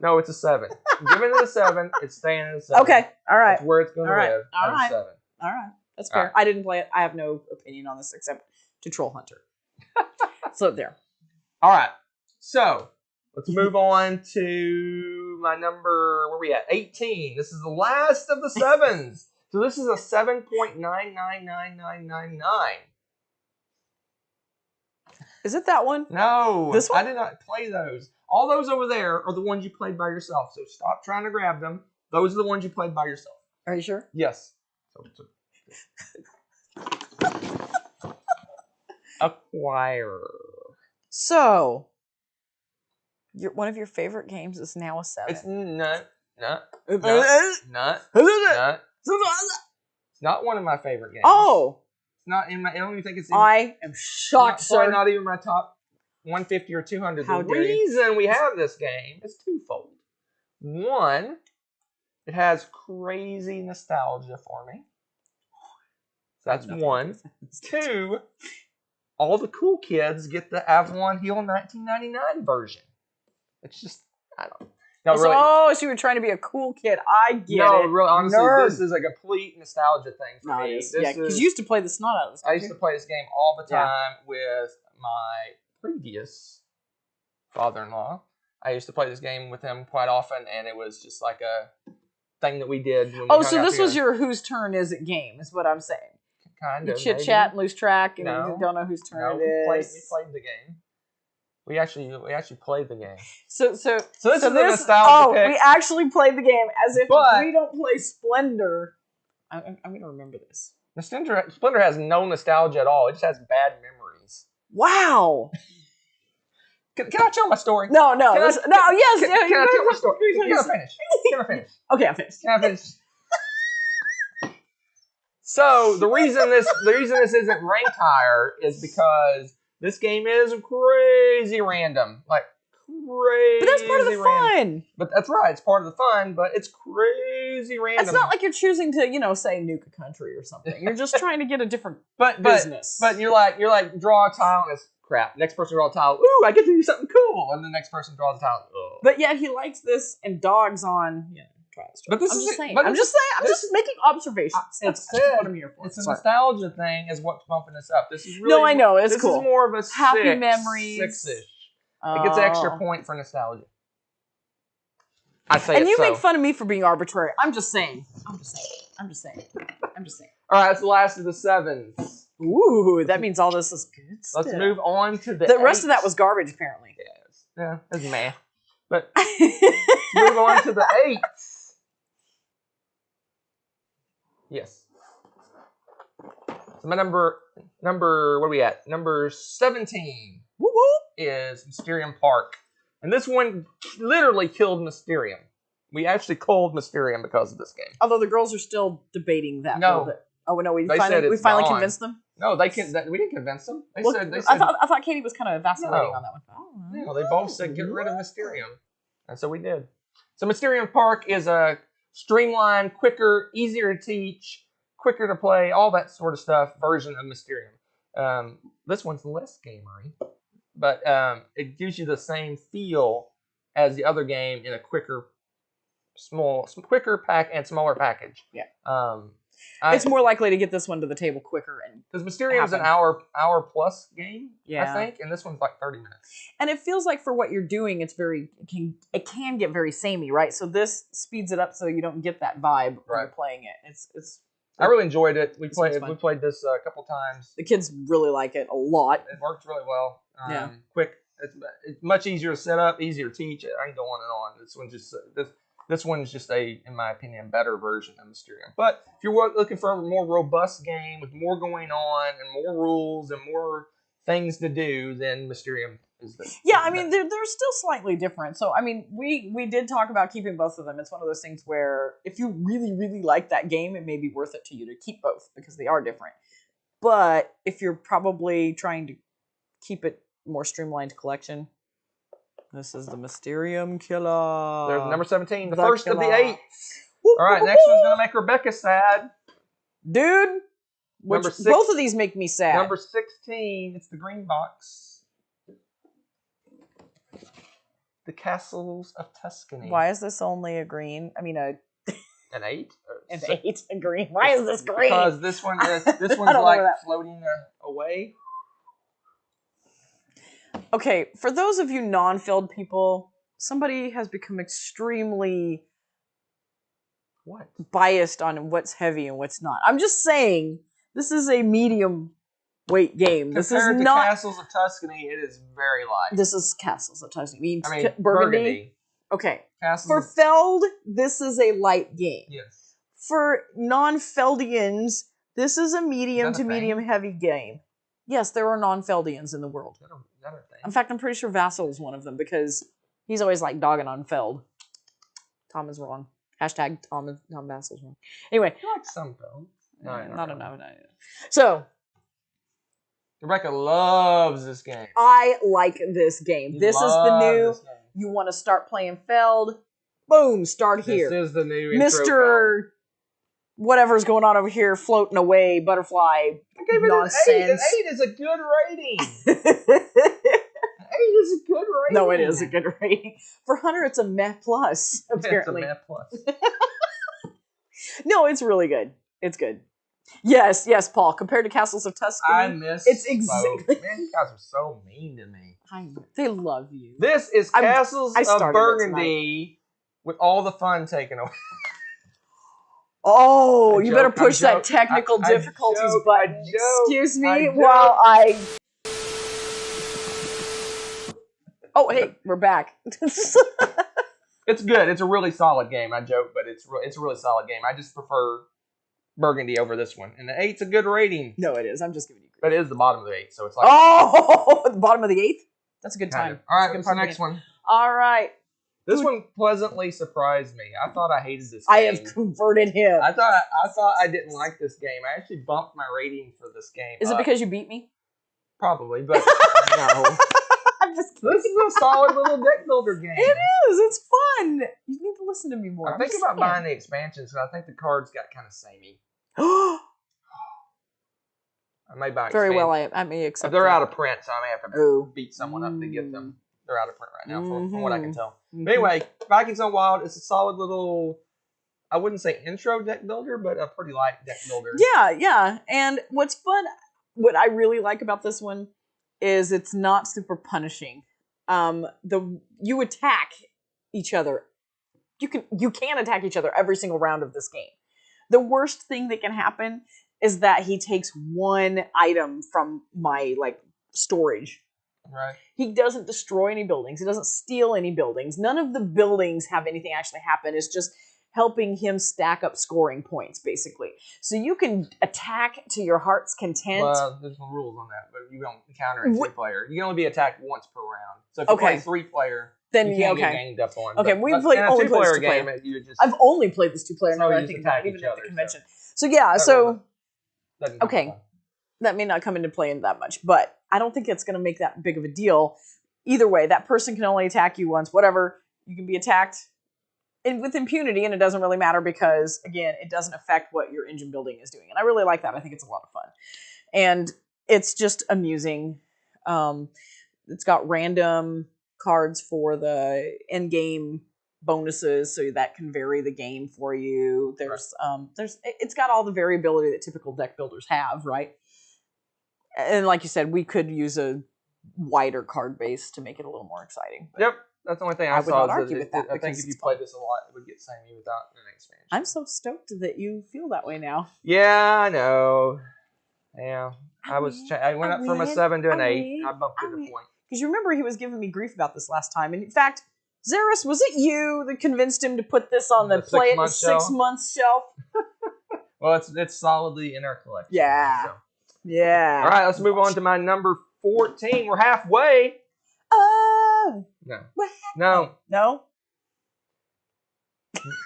No, it's a 7. I'm giving it a 7. It's staying at a 7. Okay. All right. That's where it's going to live. All at right. a 7. All right. That's fair. Right. I didn't play it. I have no opinion on this except to troll Hunter. So there. All right. So let's move on to my number. Where are we at? 18. This is the last of the 7s. So this is a 7.999999. Is it that one? No, This one? I did not play those. All those over there are the ones you played by yourself. So stop trying to grab them. Those are the ones you played by yourself. Are you sure? Yes. Acquire. So, one of your favorite games is now a 7. It's not. It's It's not one of my favorite games. Oh, It's not in my. I don't even think it's in. I am shocked, probably sir. not even my top 150 or 200. How The dare you. reason we have this game is twofold. One, it has crazy nostalgia for me. That's one. Two, all the cool kids get the Avalon Hill 1999 version. It's just, I don't know. No, really. Oh, so you were trying to be a cool kid. I get it. No, really, honestly, Nerd. this is a complete nostalgia thing for No, it me. is. This Yeah, because is- you used to play the snot out of this. I used to play this game all the Yeah. time with my previous father-in-law. I used to play this game with him quite often, and it was just like a thing that we did. When we Oh, hung so out this was together. your whose turn is it game, is what I'm saying. Kind You of chit maybe. chat and lose track, and No. you don't know whose turn No, it we is. played the game. We actually played the game. So this is a nostalgia Oh, pick. we actually played the game as if But- we don't play Splendor. I'm gonna remember this. Splendor has no nostalgia at all. It just has bad memories. Wow. Can I tell my story? No. Can I- Yes. Can I tell my story? Can Can I finish? Can I finish? Okay, I'm finished. Can I finish? So the reason this isn't ranked higher is because this game is crazy random, like crazy. But that's part of the random. fun. But that's right, it's part of the fun. But it's crazy random. It's not like you're choosing to, say nuke a country or something. You're just trying to get a different but business. But you're like draw a tile and it's crap. Next person draw a tile. Ooh, I get to do something cool. And the next person draws a tile. Ugh. But yet he likes this and dogs on trials. But this I'm is just it. saying. But I'm this- just saying. I'm this- just making observations. It's That's what I'm here for. It's a Sorry. nostalgia thing is what's bumping us up. This is really No, I know, it's this cool. is more of a Happy six, memories. 6-ish. It gets an extra point for nostalgia. I say And it you so. make fun of me for being arbitrary. I'm just saying. I'm just saying. All right, that's the last of the 7s. Ooh, that means all this is good stuff. Let's move on to the The rest of that 8s. was garbage, apparently. Yeah, it's meh. But move on to the 8s. Yes. So my number, what are we at? Number 17 Woo woo. is Mysterium Park. And this one literally killed Mysterium. We actually called Mysterium because of this game. Although the girls are still debating that. No. a little bit. Oh no, we They said finally it's gone. convinced them. No, we didn't convince them. They Well, said I thought Katie was kind of vacillating No. on that one. Oh, no, they both said get rid of Mysterium. And so we did. So Mysterium Park is a streamlined, quicker, easier to teach, quicker to play, all that sort of stuff version of Mysterium. This one's less gamery, but it gives you the same feel as the other game in a quicker pack and smaller package. Yeah. It's It's more likely to get this one to the table quicker, and because Mysterium's an happen. hour plus game, Yeah. I think, and this one's like 30 minutes. it feels like for what you're doing, it can get very samey, right? So this speeds it up so you don't get that vibe when Right. you're playing it. It's I really enjoyed it. We This one's played fun. this a couple times. the kids really like it a lot. It works really well. Yeah. Quick. It's much easier to set up, easier to teach. I can go on and on. This one's just in my opinion, better version of Mysterium. But if you're looking for a more robust game with more going on and more rules and more things to do, then Mysterium Yeah, I mean, they're still slightly different. So, I mean, we did talk about keeping both of them. It's one of those things where if you really, really like that game, it may be worth it to you to keep both because they are different. But if you're probably trying to keep it more streamlined collection, this is the Mysterium Killer. There's number 17, the The first of the killer. 8. All right, next one's going to make Rebecca sad. Dude, Number 6. both of these make me sad. Number 16, it's the green box. The Castles of Tuscany. Why is this only a green? I mean, An 8? an 8, a green. Why is this green? Because this one's don't like know that. floating away. Okay, for those of you non-filled people, somebody has become extremely What? biased on what's heavy and what's not. I'm just saying, this is a medium weight game. This is Compared to not. Castles of Tuscany, it is very light. This is Castles of Tuscany. I mean, Burgundy. Okay. Castles For of, Feld, this is a light game. yes. For non-Feldians, this is a medium Is that to a thing? medium heavy game. Yes, there are non-Feldians in the world. Is that a thing? In fact, I'm pretty sure Vassal's one of them because he's always like dogging on Feld. Tom is wrong. Hashtag Tom Vassal's wrong. Anyway. I like some though. Not enough. So, Rebecca loves this game. I like this game. This is the Love new, this game. you want to start playing Feld, boom, start here. This is the new intro Mr. Whatever's going on over here, floating away, butterfly I gave it nonsense. an 8. An 8 is a good rating. 8 is a good rating. No, it is a good rating. For Hunter, it's a meh plus, apparently. It's a meh plus. No, it's really good. It's good. Yes, Paul. Compared to Castles of Tuscany, I miss it's exactly. both. Man, you guys are so mean to me. They love you. This is Castles I of started it Burgundy with all the fun taken away. Oh, I you better joke, I push that joke, technical I difficulties joke, button. I joke, Excuse me I joke. while I. Oh, hey, we're back. It's good. It's a really solid game. I joke, but it's a really solid game. I just prefer Burgundy over this one. And the 8's a good rating. No, it is. I'm just giving you. But it is the bottom of the 8, so it's like... Oh, at the bottom of the 8th? That's a good kind time. of. All right, That's a what's good the part of next the game. one? All right. This one pleasantly surprised me. I thought I hated this game. I have converted him. I thought I didn't like this game. I actually bumped my rating for this game. Is it because you beat me? Probably, but no. I'm just kidding. This is a solid little deck builder game. It is. It's fun. You need to listen to me more. I'm thinking about buying the expansions, but I think the cards got kind of samey. buying. I may buy Very well. expansions. I may accept. They're that. out of print, so I may have to Oh. beat someone up to get them. They're out of print right now, from what I can tell. Mhm. But anyway, Vikings on Wild is a solid little, I wouldn't say intro deck builder, but a pretty light deck builder. Yeah. And what's fun, what I really like about this one is it's not super punishing. You attack each other. You can attack each other every single round of this game. The worst thing that can happen is that he takes one item from my storage. Right. He doesn't destroy any buildings. He doesn't steal any buildings. None of the buildings have anything actually happen. It's just helping him stack up scoring points, basically. So you can attack to your heart's content. Well, there's some rules on that, but you don't encounter a 3-player. You can only be attacked once per round. So if you play 3-player, then you can't get ganged up on. Okay, but only in a played 2-player this game, 2-player. you just... I've only played this 2-player. So Now you I just think about attack it, even each at other, the convention. so- So yeah, so doesn't come okay. up. That may not come into play that much, but I don't think it's going to make that big of a deal. Either way, that person can only attack you once. Whatever, you can be attacked with impunity, and it doesn't really matter because, again, it doesn't affect what your engine building is doing. And I really like that. I think it's a lot of fun. And it's just amusing. It's got random cards for the end game bonuses, so that can vary the game for you. It's got all the variability that typical deck builders have, right? And like you said, we could use a wider card base to make it a little more exciting. But Yep, that's the only thing I would saw. not argue with that I think because if you it's played fun. this a lot, it would get samey without an expansion. I'm so stoked that you feel that way now. Yeah, I know. Yeah, I went up from a 7 to an 8. I bumped it a point. Because you remember he was giving me grief about this last time. And in fact, Zeris, was it you that convinced him to put this on the play it 6 months shelf? Well, it's solidly in our collection. Yeah. So. Yeah. All right, let's move on to my number 14. We're halfway. No. What? No. No?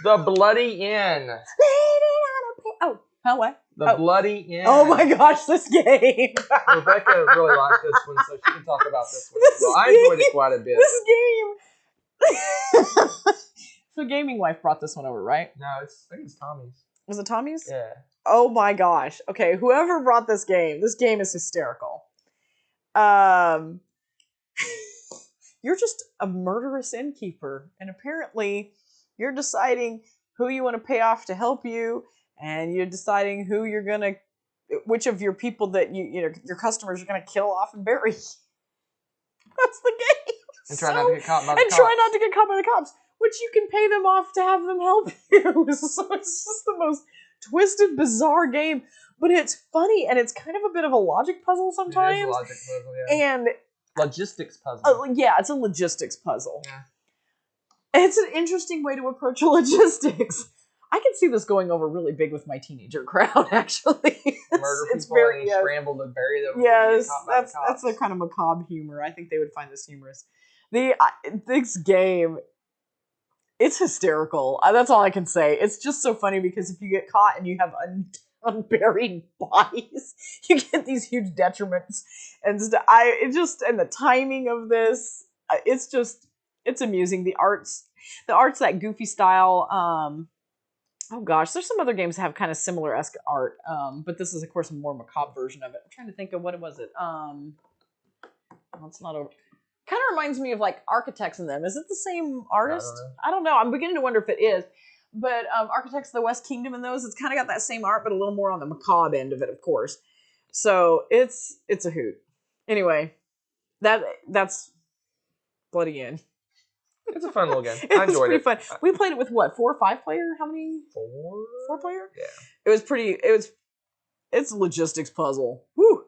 The Bloody Inn. Oh, what? The Bloody Inn. Oh my gosh, this game. Rebecca really liked this one, so she can talk about this one as well. I enjoyed it quite a bit. This game. So Gaming Wife brought this one over, right? No, I think it's Tommy's. Was it Tommy's? Yeah. Oh my gosh. Okay, whoever brought this game is hysterical. You're just a murderous innkeeper, and apparently you're deciding who you want to pay off to help you, and you're deciding who you're gonna, which of your people that your customers are gonna kill off and bury. That's the game. And try not to get caught by the cops. Try not to get caught by the cops, which you can pay them off to have them help you. So it's just the most twisted, bizarre game, but it's funny and it's kind of a bit of a logic puzzle sometimes. It is a logic puzzle, yeah. And logistics puzzle. Yeah, it's a logistics puzzle. Yeah. It's an interesting way to approach logistics. I can see this going over really big with my teenager crowd, actually. Murder it's people very, and scramble to bury them. Yes, that's a kind of macabre humor. I think they would find this humorous. This game, it's hysterical. That's all I can say. It's just so funny because if you get caught and you have unburied bodies, you get these huge detriments. And and the timing of this, it's amusing. The art's that goofy style. Oh gosh, there's some other games that have kind of similar-esque art, but this is of course a more macabre version of it. I'm trying to think of what was it. It's not over. Kind of reminds me of like Architects and them. Is it the same artist? I don't know. I'm beginning to wonder if it is. But Architects of the West Kingdom and those, it's kind of got that same art, but a little more on the macabre end of it, of course. So it's a hoot. Anyway, that's Bloody Inn. It's a fun little game. I enjoyed it. It's pretty fun. We played it with what, 4 or 5 player? How many? 4 player? Yeah. It's a logistics puzzle. Woo!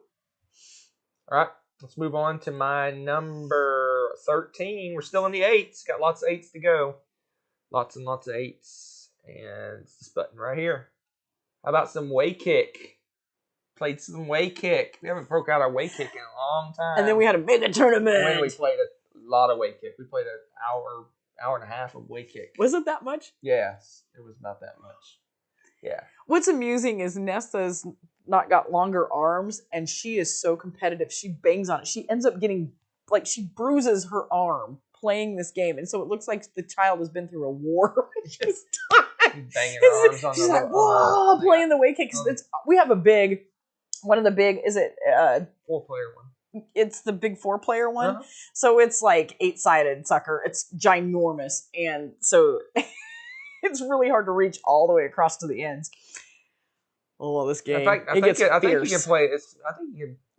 All right. Let's move on to my number 13. We're still in the 8s. Got lots of 8s to go. Lots and lots of 8s. And it's this button right here. How about some Way Kick? Played some Way Kick. We haven't broke out our Way Kick in a long time. And then we had a mega tournament. And then we played a lot of Way Kick. We played an hour and a half of Way Kick. Was it that much? Yes. It was about that much. Yeah. What's amusing is Nessa's not got longer arms, and she is so competitive. She bangs on it. She ends up getting, like, she bruises her arm playing this game, and so it looks like the child has been through a war. She's banging her arms on the like, whoa, playing the Way Kick. We have one of the big, is it 4-player one? It's the big 4-player one. Uh-huh. So it's like 8-sided sucker. It's ginormous, and so it's really hard to reach all the way across to the ends. Oh, this game! I think you can play it.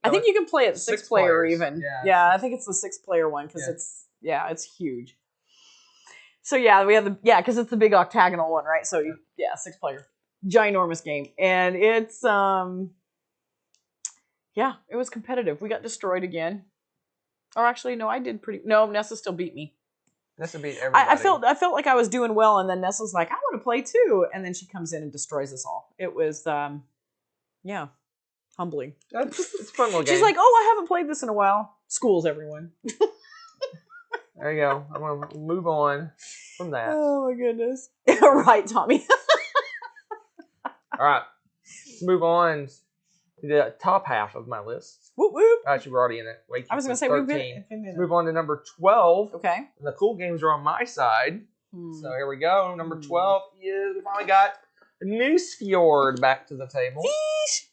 I think you can play it 6-player even. Yeah, I think it's the 6-player one because it's huge. So yeah, we have because it's the big octagonal one, right? So 6-player, ginormous game, and it's it was competitive. We got destroyed again, or actually no, I did pretty. No, Nessa still beat me. Nessa beat everybody. I felt like I was doing well, and then Nessa's like, I want to play too, and then she comes in and destroys us all. It was, humbling. It's a fun little game. She's like, oh, I haven't played this in a while. Schools, everyone. There you go. I'm going to move on from that. Oh, my goodness. Right, Tommy. All right. Let's move on to the top half of my list. Whoop, whoop. Actually, we're already in it. Wait, I was going to say, 13. Let's move on to number 12. Okay. And the cool games are on my side. So here we go. Number 12 is, we finally got Newsfjord back to the table. Fish!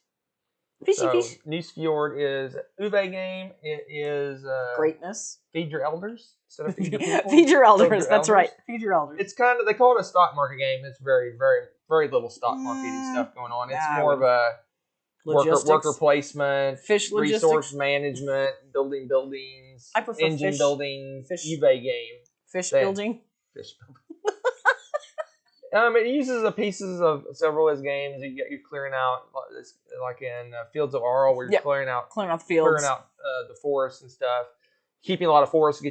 Newsfjord is Uwe game. It is greatness. Feed your elders instead of feed your people. Feed your elders. That's right. Feed your elders. It's kind of, they call it a stock market game. It's very, very, very little stock market stuff going on. It's more of a worker placement, fish resource management, building buildings, I prefer engine building, Uwe game. Building. Fish building. It uses the pieces of several of his games. You're clearing out, like in Fields of Arl, where you're clearing out the fields, clearing out the forests and stuff. Keeping a lot of forests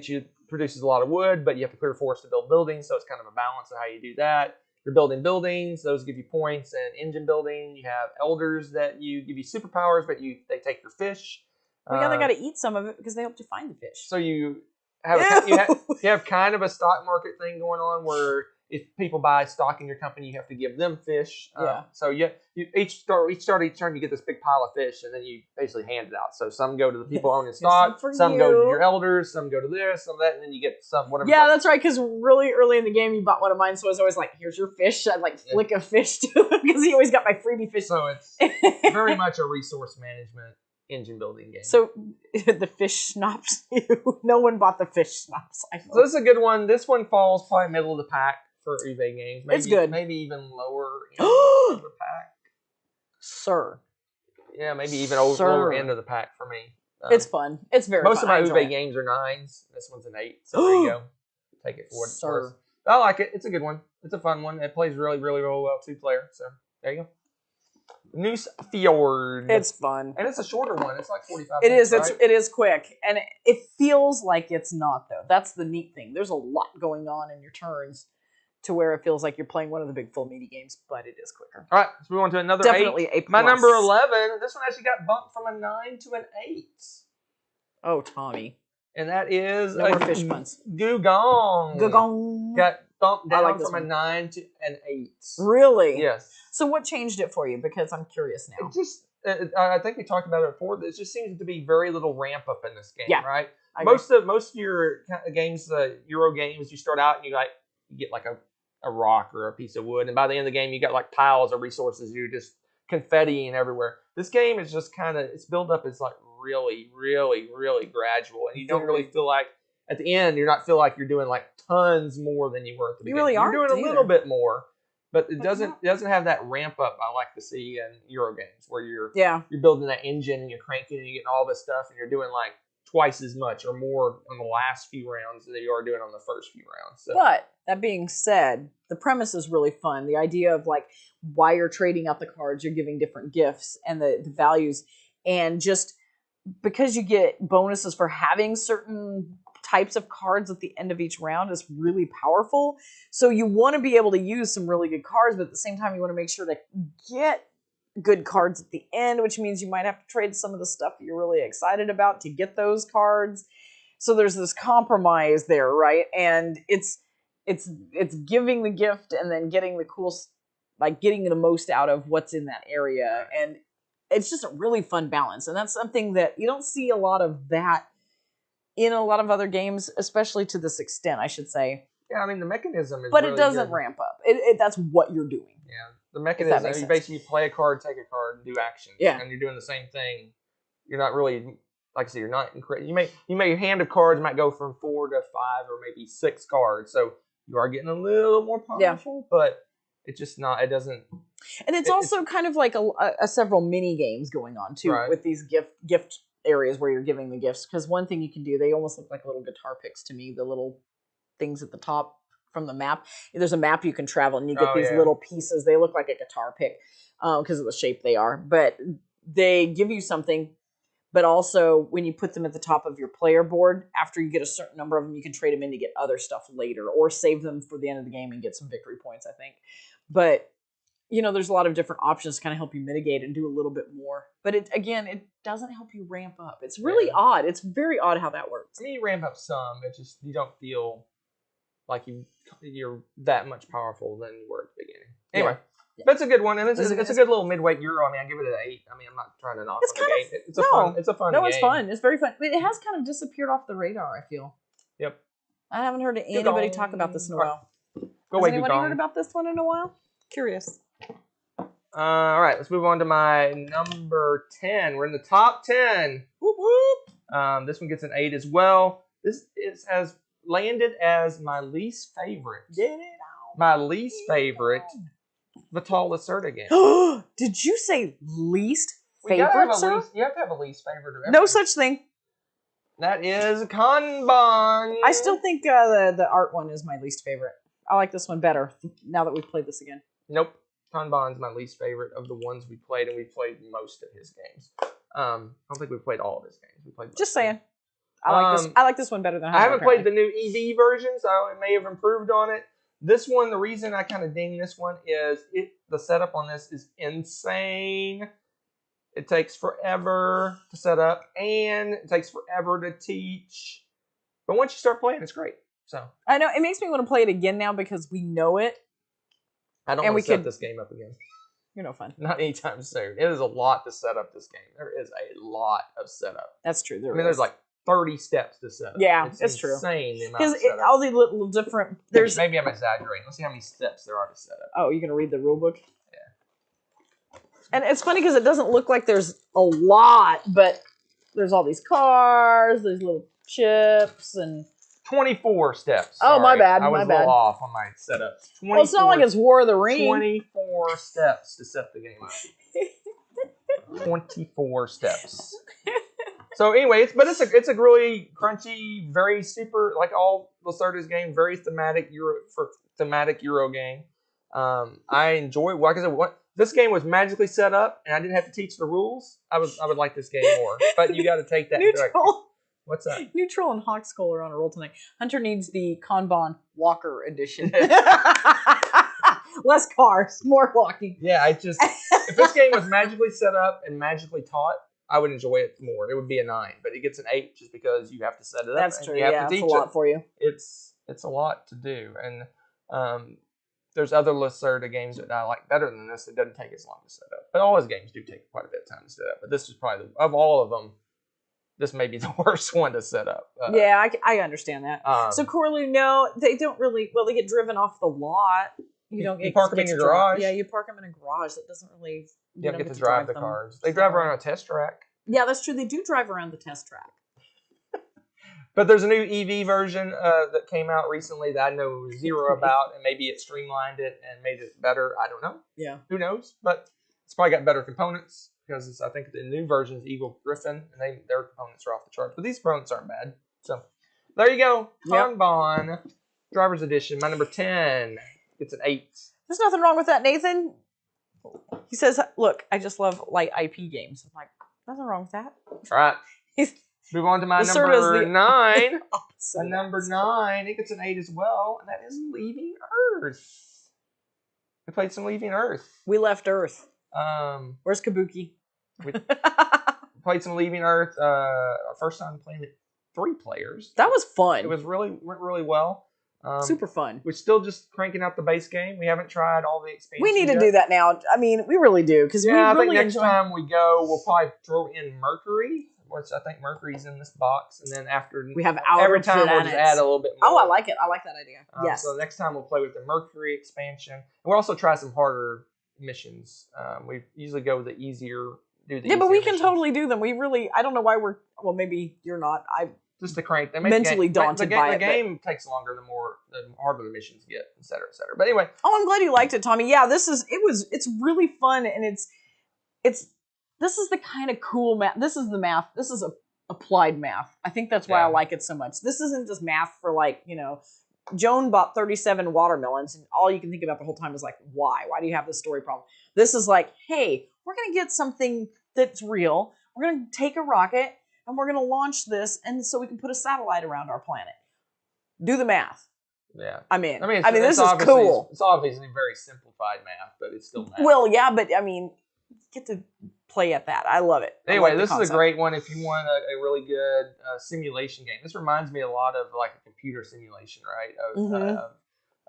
produces a lot of wood, but you have to clear forests to build buildings, so it's kind of a balance of how you do that. You're building buildings; those give you points. And engine building, you have elders that give you superpowers, but they take your fish. We gotta eat some of it because they help you find the fish. So you you have kind of a stock market thing going on where if people buy stock in your company, you have to give them fish. So each turn you get this big pile of fish, and then you basically hand it out. So some go to the people owning stock, some go to your elders, some go to this, some that, and then you get some whatever. Yeah, that's right. Because really early in the game, you bought one of mine, so I was always like, "Here's your fish." I'd like flick a fish to him because he always got my freebie fish. So it's very much a resource management engine building game. So the fish schnapps you. No one bought the fish schnapps. So this is a good one. This one falls probably middle of the pack for Uwe games. Maybe, it's good. Maybe even lower end of the pack. Sir. Yeah, maybe even lower end of the pack for me. It's fun. It's very most fun. Most of my Uwe games are 9s. This one's an 8. So there you go. Take it for what it's worth. I like it. It's a good one. It's a fun one. It plays really, really, really well 2-player. So there you go. Noose Fjord. It's fun. And it's a shorter one. It's like 45 It minutes, is. right? It is quick. And it feels like it's not, though. That's the neat thing. There's a lot going on in your turns to where it feels like you're playing one of the big full mini games, but it is quicker. All right. So we want to another Definitely 8. A+. My number 11. This one actually got bumped from a 9 to an 8. Oh, Tommy. And that is no more fish puns. Gugong. Gugong. Got bumped down from one. a 9 to an 8. Really? Yes. So what changed it for you? Because I'm curious now. It just, I think we talked about it before. There just seems to be very little ramp up in this game, right? Most of your games, Euro games, you start out and you get like a rock or a piece of wood, and by the end of the game, you got like piles of resources. You're just confettiing everywhere. This game is just kind of, its build up is like really, really, really gradual, and you don't really feel like at the end you're not feel like you're doing like tons more than you were at the beginning. Really aren't. You're doing a little bit more, but it doesn't have that ramp up I like to see in Euro games where you're building that engine and you're cranking and you're getting all this stuff and you're doing like twice as much or more on the last few rounds than you are doing on the first few rounds. So. But that being said, the premise is really fun. The idea of like why you're trading out the cards, you're giving different gifts and the values, and just because you get bonuses for having certain types of cards at the end of each round is really powerful. So you want to be able to use some really good cards, but at the same time you want to make sure to get good cards at the end, which means you might have to trade some of the stuff that you're really excited about to get those cards. So there's this compromise there, right? And it's giving the gift and then getting the cool, like getting the most out of what's in that area. And it's just a really fun balance. And that's something that you don't see a lot of that in a lot of other games, especially to this extent, I should say. Yeah, I mean, the mechanism is but really it doesn't good. ramp up. That's what you're doing. Yeah, the mechanism, you basically play a card, take a card, and do actions. Yeah. And you're doing the same thing. You're not really, like I said, you're not, you may your hand of cards might go from 4 to 5 or maybe 6 cards. So you are getting a little more powerful, but it's just not, it doesn't. And it's also kind of like a several mini games going on too, with these gift areas where you're giving the gifts. Because one thing you can do, they almost look like little guitar picks to me, the little things at the top from the map. There's a map you can travel and you get these little pieces. They look like a guitar pick because of the shape they are, but they give you something. But also when you put them at the top of your player board, after you get a certain number of them, you can trade them in to get other stuff later or save them for the end of the game and get some victory points, I think. But there's a lot of different options to kind of help you mitigate and do a little bit more. But it doesn't help you ramp up. It's really odd. It's very odd how that works. I mean, you ramp up some. It's just you don't feel like you're that much powerful than you were at the beginning. Anyway, that's a good one, and it's a good little midweight Euro. I mean, I give it an 8. I mean, I'm not trying to knock on the game. It's a fun game. No, it's fun. It's very fun. But it has kind of disappeared off the radar, I feel. Yep. I haven't heard anybody talk about this in a while. Has anybody heard about this one in a while? Curious. All right, let's move on to my number 10. We're in the top 10. Whoop, whoop. This one gets an 8 as well. This has landed as my least favorite. Get it out. My least favorite Vital Lacerda game. Did you say least favorite, sir? You have to have a least favorite. No such thing. That is Kanban. I still think the art one is my least favorite. I like this one better now that we've played this again. Nope. Kanban's my least favorite of the ones we played, and we played most of his games. I don't think we played all of his games. We played just saying. I like this one better than I haven't played the new EV version, so it may have improved on it. This one, the reason I kind of ding this one is the setup on this is insane. It takes forever to set up, and it takes forever to teach. But once you start playing, it's great. So I know it makes me want to play it again now because we know it. I don't And want we to set could- this game up again. You're no fun. Not anytime soon. It is a lot to set up this game. There is a lot of setup. That's true. There's like 30 steps to set up. Yeah, it's true. insane the amount Because of setup. all the little different. There's. Maybe I'm exaggerating. Let's see how many steps there are to set up. Oh, you're gonna read the rule book? Yeah. And it's funny because it doesn't look like there's a lot, but there's all these cars, these little chips, and 24 steps. Oh, my Sorry. bad, I was my a little bad. off on my setup. well, it's not like it's War of the Ring. 24 steps to set the game up. 24 steps. So anyway, it's a really crunchy, very super, like all Lacerda's games, very thematic Euro game. I enjoy. Like I said, this game was magically set up, and I didn't have to teach the rules. I would like this game more, but you got to take that. Neutral. What's that? Neutral and Hawkskull are on a roll tonight. Hunter needs the Kanban Walker edition. Less cars, more walking. Yeah, if this game was magically set up and magically taught, I would enjoy it more. It would be a 9, but it gets an 8 just because you have to set it up. That's and true. You have Yeah, to it's teach a lot it. for you. It's a lot to do, and there's other Lacerda games that I like better than this. It doesn't take as long to set up, but all his games do take quite a bit of time to set up. But this is probably of all of them, this may be the worst one to set up. Yeah, I understand that. So Corlew, no, they don't really. Well, they get driven off the lot. You park them in your garage. Yeah, you park them in a garage. That doesn't really. You don't get to drive the cars. They drive around a test track. Yeah, that's true. They do drive around the test track. But there's a new EV version that came out recently that I know zero about, and maybe it streamlined it and made it better. I don't know. Yeah. Who knows? But it's probably got better components because I think the new version is Eagle Griffin, and their components are off the charts. But these components aren't bad. So there you go. Kanban Driver's Edition. My number 10 gets an 8. There's nothing wrong with that, Nathan. He says, "Look, I just love light IP games." I'm like, nothing wrong with that. All right. Move on to my number 9. My number 9, it gets an 8 as well, and that is Leaving Earth. We played some Leaving Earth. We left Earth. Where's Kabuki? We played some Leaving Earth. Our first time playing it 3 players. That was fun. It was went really well. Super fun. We're still just cranking out the base game. We haven't tried all the expansions. We need to do that now. I mean, we really do because I think next time we go, we'll probably throw in Mercury. Which I think Mercury's in this box, and then after we have our every time we'll just add a little bit more. Oh, I like it. I like that idea. Yes. So next time we'll play with the Mercury expansion, and we'll also try some harder missions. We usually go with the easier. Yeah, but we can totally do them. We really. I don't know why we're. Well, maybe you're not. Just to crank. They mentally daunted by it. The game takes longer the harder the missions get, et cetera, et cetera. But anyway. Oh, I'm glad you liked it, Tommy. Yeah, it's really fun, and this is the kind of cool math. This is the math. This is applied math. I think that's why I like it so much. This isn't just math for Joan bought 37 watermelons, and all you can think about the whole time is like, why? Why do you have this story problem? This is like, hey, we're going to get something that's real. We're going to take a rocket, and we're going to launch this, and so we can put a satellite around our planet. Do the math. Yeah. I mean, this is cool. It's obviously very simplified math, but it's still math. Well, yeah, but I mean, get to play at that. I love it. Anyway, this is a great one if you want a really good simulation game. This reminds me a lot of like a computer simulation, right?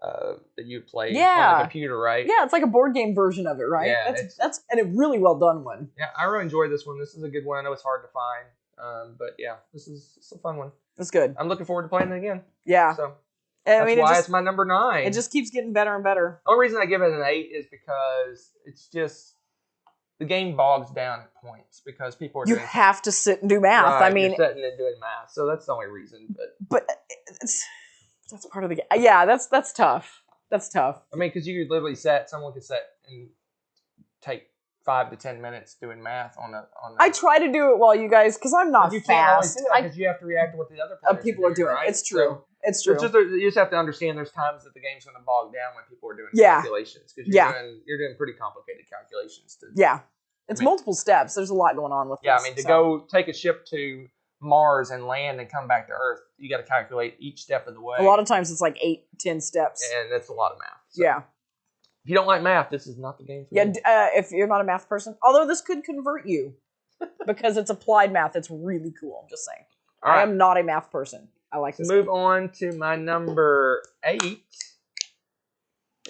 That you play on the computer, right? Yeah, it's like a board game version of it, right? Yeah, that's and a really well done one. Yeah, I really enjoyed this one. This is a good one. I know it's hard to find, but yeah, it's a fun one. It's good. I'm looking forward to playing it again. Yeah. So that's why it's my number 9. It just keeps getting better and better. The only reason I give it an 8 is because it's just the game bogs down at points because people are you have to sit and do math. Right, I mean, you're sitting and doing math, so that's the only reason. But that's part of the game. Yeah, that's tough. That's tough. I mean, because you could literally someone could sit and take 5 to 10 minutes doing math on a. I try to do it while you guys, because I'm not fast. Because you have to react to what the other people are doing. Right? It's true. So, it's true. You just have to understand there's times that the game's going to bog down when people are doing calculations because you're doing pretty complicated calculations. It's multiple steps. There's a lot going on with this. Yeah, I mean, to go take a ship to Mars and land and come back to Earth, you got to calculate each step of the way. A lot of times it's like 8-10 steps. And that's a lot of math. So. Yeah. If you don't like math, this is not the game for you. If you're not a math person. Although this could convert you because it's applied math. It's really cool. I'm just saying. Right. I am not a math person. I like this. Move on to my number 8.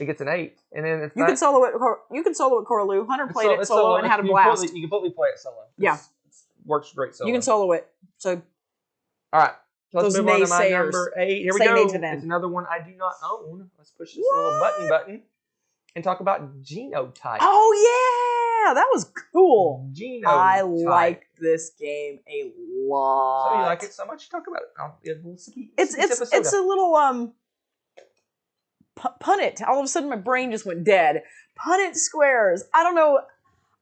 It gets an 8, and then it's You can solo it. You can solo it, Coraloo. Hunter played it solo and had a blast. You completely play it solo. Yeah, it works great solo. You can solo it. So, all right. So let's those move on to my naysayers, number 8. Here we say go. nay to them. It's another one I do not own. Let's push this little button and talk about genotype. Oh yeah, that was cool. Genotype. I like this game a lot. So you like it so much? Talk about it. It's a little punnet. All of a sudden, my brain just went dead. Punnet squares. I don't know.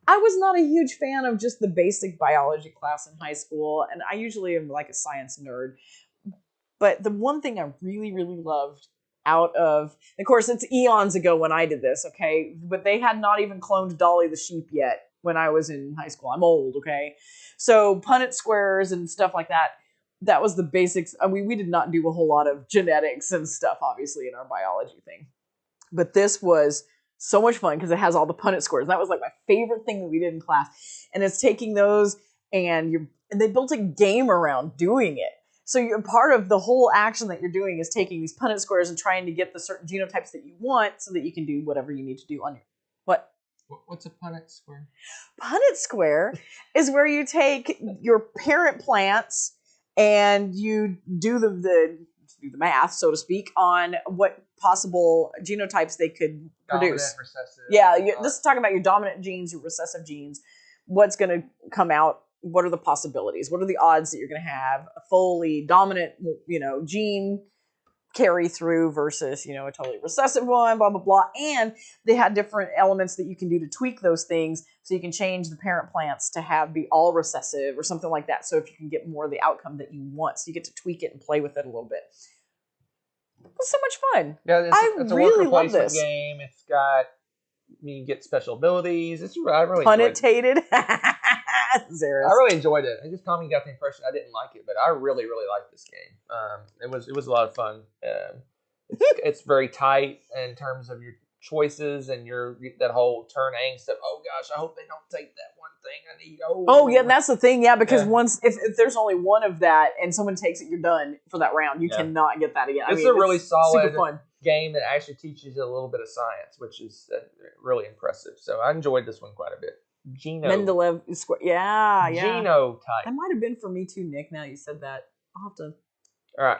I was not a huge fan of just the basic biology class in high school, and I usually am like a science nerd. But the one thing I really, really loved out of course, it's eons ago when I did this, okay? But they had not even cloned Dolly the sheep yet when I was in high school. I'm old, okay? So Punnett squares and stuff like that, that was the basics. I mean, we did not do a whole lot of genetics and stuff, obviously, in our biology thing. But this was so much fun because it has all the Punnett squares. That was like my favorite thing that we did in class. And it's taking those and they built a game around doing it. So you're part of the whole action that you're doing is taking these Punnett squares and trying to get the certain genotypes that you want so that you can do whatever you need to do on your... What? What's a Punnett square? Punnett square is where you take your parent plants and you do the math, so to speak, on what possible genotypes they could produce. Dominant, recessive. Yeah, this is talking about your dominant genes, your recessive genes, what's going to come out. What are the possibilities? What are the odds that you're going to have a fully dominant, gene carry through versus, a totally recessive one, blah, blah, blah. And they had different elements that you can do to tweak those things. So you can change the parent plants to be all recessive or something like that. So if you can get more of the outcome that you want. So you get to tweak it and play with it a little bit. It's so much fun. Yeah, it's a really worker love placement this game. It's got, you get special abilities. I really Punnettated. I really enjoyed it. I just Tommy got the impression I didn't like it, but I really, really liked this game. It was a lot of fun. It's very tight in terms of your choices and that whole turn angst of, oh gosh, I hope they don't take that one thing I need. Oh yeah, that's the thing. Yeah, because once if there's only one of that and someone takes it, you're done for that round. You cannot get that again. It's a really solid, super fun game that actually teaches you a little bit of science, which is really impressive. So I enjoyed this one quite a bit. Mendeleev square. Yeah. Genotype. That might have been for me too, Nick. Now you said that, I'll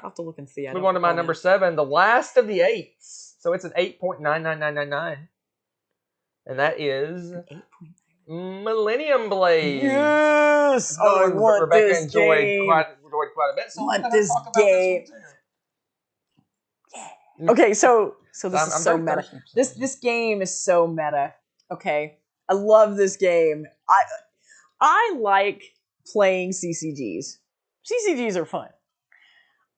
have to look and see. Move on to my number 7, the last of the 8s. So it's an 8.99999, and that is 8.9 Millennium Blade. Yes, I want Rebecca this enjoyed quite a bit. So want this game. Yeah. Okay, so this is so meta. This game is so meta. Okay. I love this game. I like playing CCGs. CCGs are fun.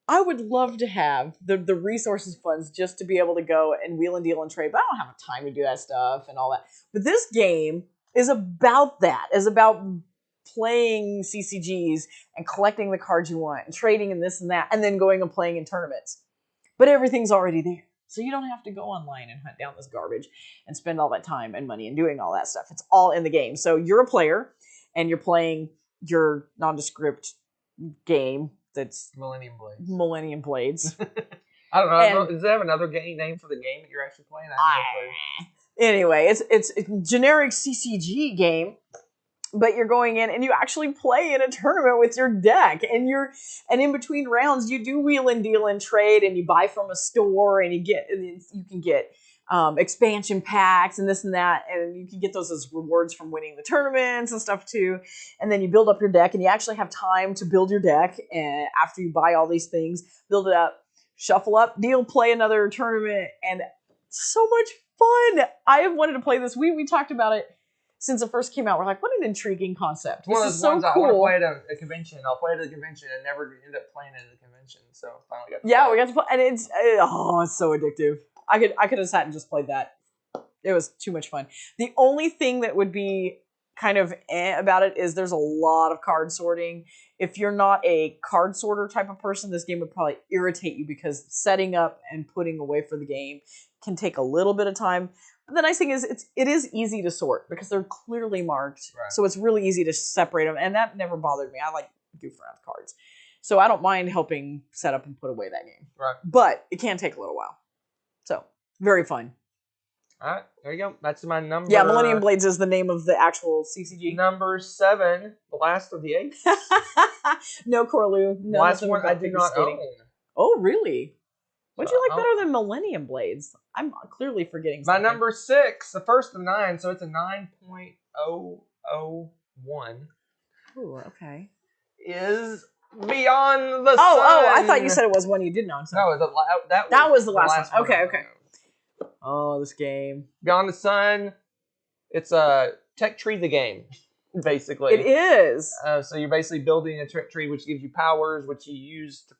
I would love to have the resources funds just to be able to go and wheel and deal and trade, but I don't have time to do that stuff and all that. But this game is about that. It's about playing CCGs and collecting the cards you want and trading and this and that and then going and playing in tournaments. But everything's already there. So you don't have to go online and hunt down this garbage and spend all that time and money and doing all that stuff. It's all in the game. So you're a player and you're playing your nondescript game that's Millennium Blades. I don't know. Does it have another name for the game that you're actually playing? Anyway, it's a generic CCG game, but you're going in and you actually play in a tournament with your deck, and in between rounds you do wheel and deal and trade, and you buy from a store, and you can get expansion packs and this and that, and you can get those as rewards from winning the tournaments and stuff too. And then you build up your deck, and you actually have time to build your deck, and after you buy all these things, build it up, shuffle up, deal, play another tournament, and so much fun. I have wanted to play this. We talked about it since it first came out. We're like, what an intriguing concept. One of those ones cool. I want to play at a convention. I'll play it at the convention and never end up playing it at the convention. So finally got to play. We got to play, and it's so addictive. I could have sat and just played that. It was too much fun. The only thing that would be kind of about it is there's a lot of card sorting. If you're not a card sorter type of person, this game would probably irritate you because setting up and putting away for the game can take a little bit of time. But the nice thing is it is easy to sort because they're clearly marked. Right. So it's really easy to separate them, and that never bothered me. I like goof around cards. So I don't mind helping set up and put away that game. Right. But it can take a little while. So, very fun. All right, there you go. That's my number. Yeah, Millennium Blades is the name of the actual CCG. Number 7, the last of the 8. No, Corlu. No, Last one I do not own. Oh, really? What'd you like So, better than Millennium Blades? I'm clearly forgetting My something. number 6, the first of 9, so it's a 9.001. Ooh, okay. Is Beyond the Sun. Oh, I thought you said it was one you didn't own. So. No, that was the last one. one. Okay. Oh, this game. Beyond the Sun. It's a tech tree the game, basically. It is. So you're basically building a tech tree which gives you powers, which you use to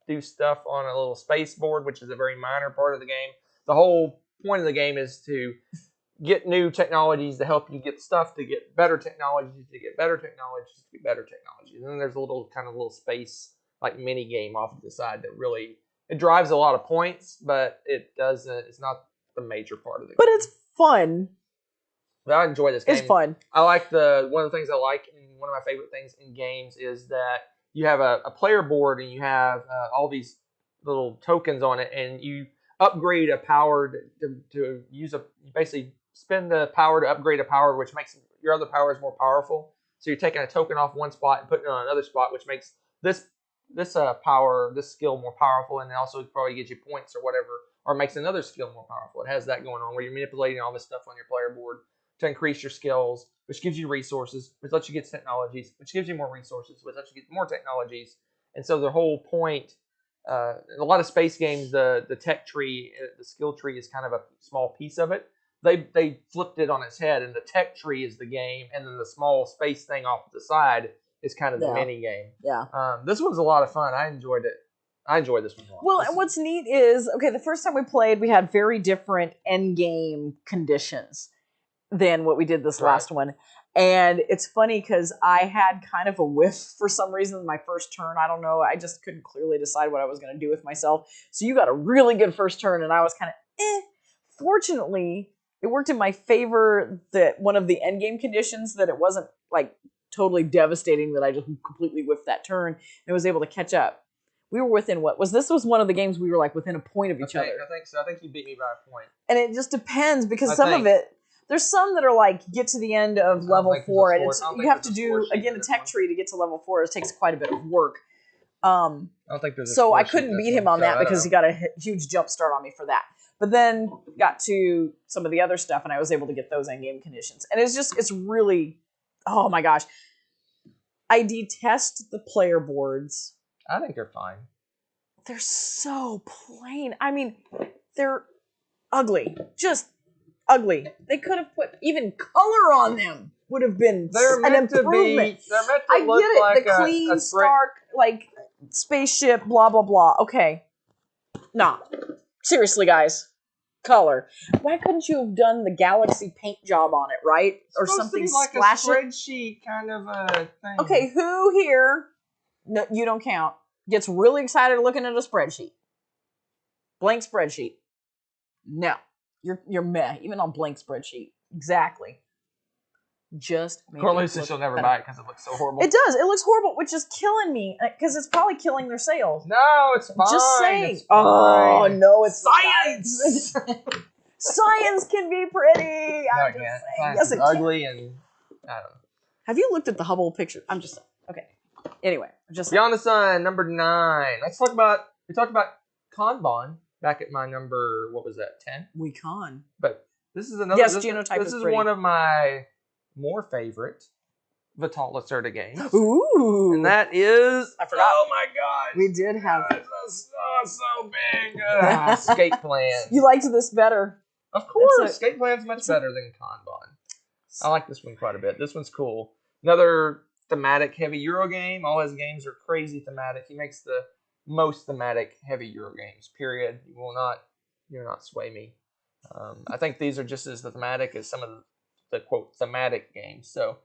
do stuff on a little space board, which is a very minor part of the game. The whole point of the game is to get new technologies to help you get stuff, to get better technologies, to get better technologies, to get better technologies. And then there's a little space like mini game off to the side that really, it drives a lot of points, but it doesn't, it's not the major part of the game. But it's fun. But I enjoy this game. It's fun. I like one of the things I like, and one of my favorite things in games is that you have a player board and you have all these little tokens on it, and you upgrade a power to use you basically spend the power to upgrade a power, which makes your other powers more powerful. So you're taking a token off one spot and putting it on another spot, which makes this skill more powerful, and it also probably gives you points or whatever, or makes another skill more powerful. It has that going on where you're manipulating all this stuff on your player board to increase your skills, which gives you resources, which lets you get technologies, which gives you more resources, which lets you get more technologies. And so the whole point, in a lot of space games, the tech tree, the skill tree is kind of a small piece of it. They flipped it on its head, and the tech tree is the game, and then the small space thing off to the side is kind of the mini game. Yeah. This one's a lot of fun. I enjoyed it. I enjoyed this one a lot. Well, and what's neat is, okay, the first time we played, we had very different end game conditions than what we did this last one. And it's funny because I had kind of a whiff for some reason my first turn. I don't know. I just couldn't clearly decide what I was going to do with myself. So you got a really good first turn, and I was kind of Fortunately, it worked in my favor that one of the end game conditions, that it wasn't like totally devastating that I just completely whiffed that turn and was able to catch up. We were within this was one of the games we were like within a point of each other. I think so. I think you beat me by a point. And it just depends because some of it, there's some that are like get to the end of level 4 and you have to do again a tech tree to get to level 4. It takes quite a bit of work. I don't think there's so I couldn't beat him on that because he got a huge jump start on me for that. But then got to some of the other stuff and I was able to get those end game conditions. And it's really, oh my gosh. I detest the player boards. I think they're fine. They're so plain. I mean, they're ugly. Just ugly. They could have put even color on them. Would have been an improvement. They're meant to I look get it. like the clean, stark, like spaceship, blah blah blah. Okay. Nah. Seriously, guys. Color. Why couldn't you have done the galaxy paint job on it, right? Or something like splash a spreadsheet kind of a thing. Okay, who here? No, you don't count. Gets really excited looking at a spreadsheet. Blank spreadsheet. No. You're meh, even on blank spreadsheet. Exactly. Just make Corley says she'll never buy it because it looks so horrible. It does. It looks horrible, which is killing me because it's probably killing their sales. No, it's fine. Just saying. It's fine. Oh, no, it's science. Science can be pretty. No, it can't. Science is ugly and I don't know. Have you looked at the Hubble picture? I'm just saying. Okay. Anyway, Beyond the Sun, number 9. We talked about Kanban back at my number, what was that, 10? We con. But this is another. Yes, Genotype This is one of my more favorite Vital Lacerda games. Ooh. And that is, I forgot. Oh my god. We did have. It's so big. Escape Plan. You liked this better. Of course. Escape Plan's much better than Kanban. I like this one quite a bit. This one's cool. Another thematic heavy Euro game. All his games are crazy thematic. He makes the most thematic heavy Euro games, period. You'll not sway me. I think these are just as thematic as some of the quote thematic games. So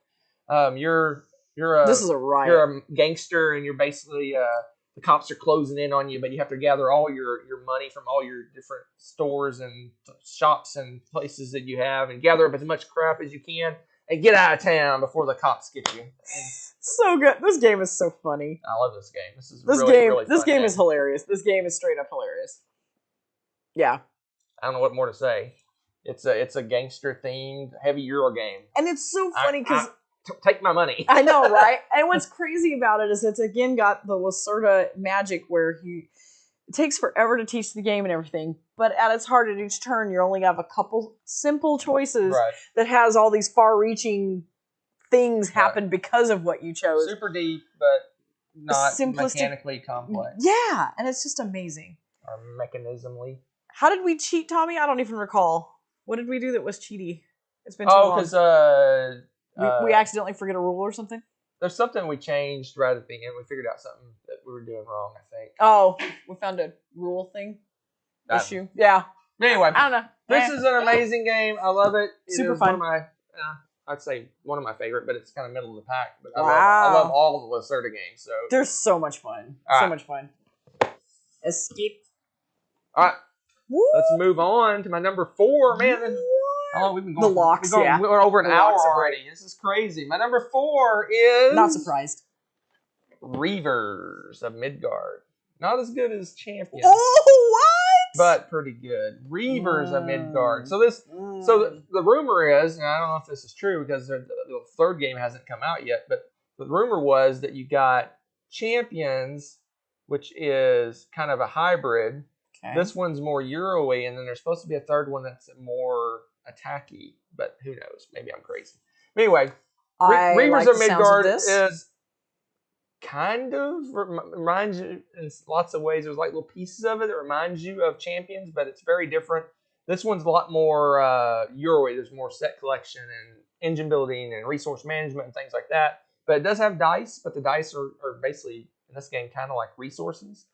this is a riot. You're a gangster and you're basically the cops are closing in on you, but you have to gather all your money from all your different stores and shops and places that you have and gather up as much crap as you can and get out of town before the cops get you. So good. This game is so funny. I love this game. This is This really, game. really This fun game is hilarious. This game is straight up hilarious. Yeah. I don't know what more to say. It's a gangster themed heavy Euro game. And it's so funny because take my money. I know, right? And what's crazy about it is it's again got the Lacerda magic where it takes forever to teach the game and everything, but at its heart at each turn you only have a couple simple choices that has all these far-reaching things happen because of what you chose. Super deep, but not simplistic, mechanically complex. Yeah, and it's just amazing. Or mechanismly. How did we cheat, Tommy? I don't even recall. What did we do that was cheaty? It's been too long. Oh, because we accidentally forget a rule or something? There's something we changed right at the end. We figured out something that we were doing wrong, I think. Oh, we found a rule thing? Issue? Yeah. Anyway, I don't know. This is an amazing game. I love it. Super One fun. of my, I'd say one of my favorite, but it's kind of middle of the pack. But Wow. I love all of the Lacerda games. So they're so much fun. All so right. much fun. Escape. All right. Woo! Let's move on to my number 4. Man, how long we've been going? The locks, yeah. We're over an The hour locks are already. This is crazy. My number 4 is... Not surprised. Reavers of Midgard. Not as good as Champions. Oh, what? But pretty good. Reavers of Midgard. So the rumor is, and I don't know if this is true because the third game hasn't come out yet, but the rumor was that you got Champions, which is kind of a hybrid. Okay. This one's more Euro-y, and then there's supposed to be a third one that's more attacky, but who knows? Maybe I'm crazy. But anyway, Reavers of Midgard is kind of reminds you in lots of ways. There's like little pieces of it that reminds you of Champions, but it's very different. This one's a lot more Euro-y. There's more set collection and engine building and resource management and things like that. But it does have dice, but the dice are basically, in this game, kind of like resources.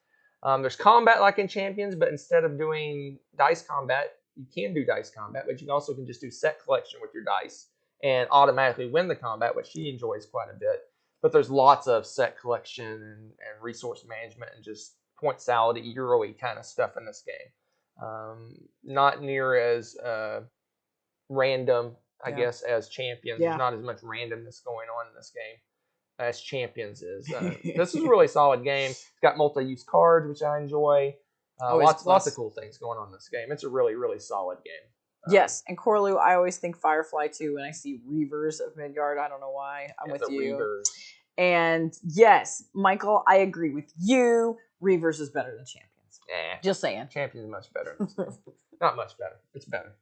There's combat like in Champions, but instead of doing dice combat, you can do dice combat, but you also can just do set collection with your dice and automatically win the combat, which she enjoys quite a bit. But there's lots of set collection and resource management and just point salad Euro-y kind of stuff in this game. Not near as random, I guess, as Champions. Yeah. There's not as much randomness going on in this game as Champions is. This is a really solid game. It's got multi-use cards, which I enjoy. Lots of cool things going on in this game. It's a really, really solid game. Yes, and Corlu, I always think Firefly too when I see Reavers of Midgard. I don't know why. I'm with you. Reavers. And yes, Michael, I agree with you. Reavers is better than Champions. Just saying. Champions is much better. Not much better. It's better.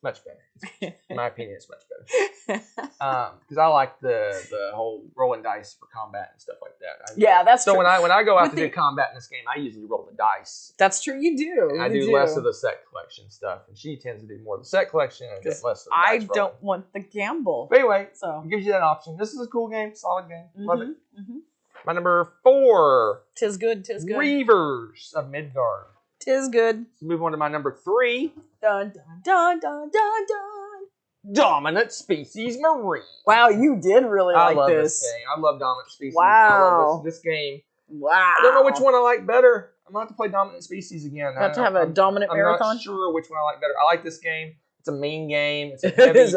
Much better. In my opinion, it's much better. Because I like the whole rolling dice for combat and stuff like that. Yeah, that's so true. when I go out to do combat in this game, I usually roll the dice. That's true. You do. And I do less of the set collection stuff, and she tends to do more of the set collection and less of the dice rolling. don't want the gamble. But anyway, so it gives you that option. This is a cool game, solid game. Love it. Mm-hmm. My number 4. Tis good. Reavers of Midgard. Tis good. Let's move on to my number 3. Dun dun dun dun dun dun. Dominant Species Marine. Wow, you did really like this game. I love Dominant Species. Wow. I love this game. Wow. I don't know which one I like better. I'm going to have to play Dominant Species again. Have to have a dominant marathon? I'm not sure which one I like better. I like this game. It's a mean game. It's a It heavy, is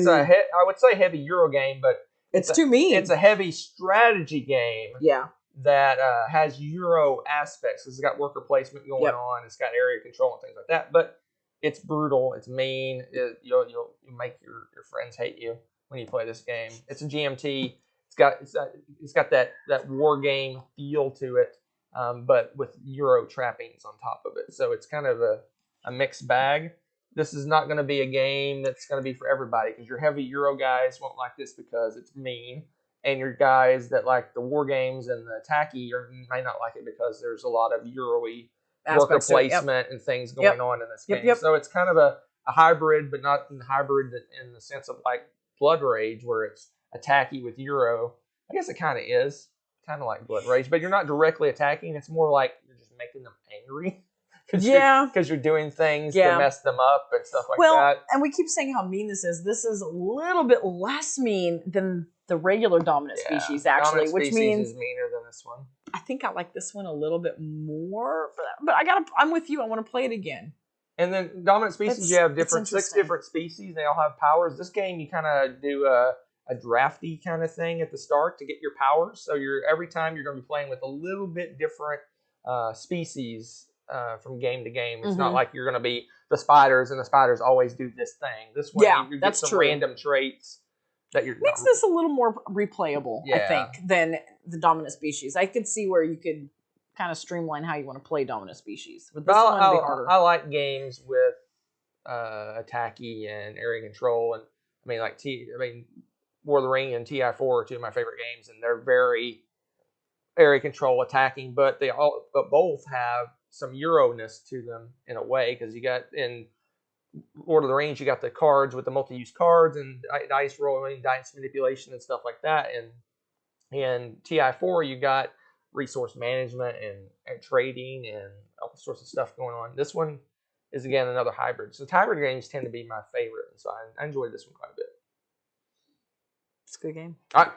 I would say heavy Euro game, but it's too mean. It's a heavy strategy game. Yeah. That has Euro aspects. It's got worker placement going on. It's got area control and things like that. But it's brutal. It's mean. You'll make your friends hate you when you play this game. It's a GMT. It's got that war game feel to it, but with Euro trappings on top of it. So it's kind of a mixed bag. This is not going to be a game that's going to be for everybody because your heavy Euro guys won't like this because it's mean. And your guys that like the war games and the attacky may not like it because there's a lot of Euro-y worker placement and things going on in this game. So it's kind of a hybrid, but not hybrid in the sense of like Blood Rage where it's attacky with Euro. I guess it kind of is. Kind of like Blood Rage, but you're not directly attacking. It's more like you're just making them angry. Because you're doing things to mess them up and stuff like that. And we keep saying how mean this is. This is a little bit less mean than the regular dominant species, actually. Dominant which species means is meaner than this one. I think I like this one a little bit more for that. But I'm with you. I want to play it again. And then dominant species, you have six interesting. different species. They all have powers. This game, you kind of do a drafty kind of thing at the start to get your powers. So every time you're going to be playing with a little bit different species from game to game. It's not like you're going to be the spiders, and the spiders always do this thing. This one, you get some random traits that you're makes this a little more replayable, Yeah. I think, than the dominant species. I could see where you could kind of streamline how you want to play dominant species. But this one would be harder. I like games with attacky and area control, and I mean War of the Ring and TI4 are two of my favorite games, and they're very area control attacking, but both have some Euro-ness to them in a way, because you got in Lord of the Rings, you got the cards with the multi-use cards and dice rolling, dice manipulation, and stuff like that. And in TI4, you got resource management and trading and all sorts of stuff going on. This one is, again, another hybrid. So hybrid games tend to be my favorite, and so I enjoyed this one quite a bit. It's a good game. All right.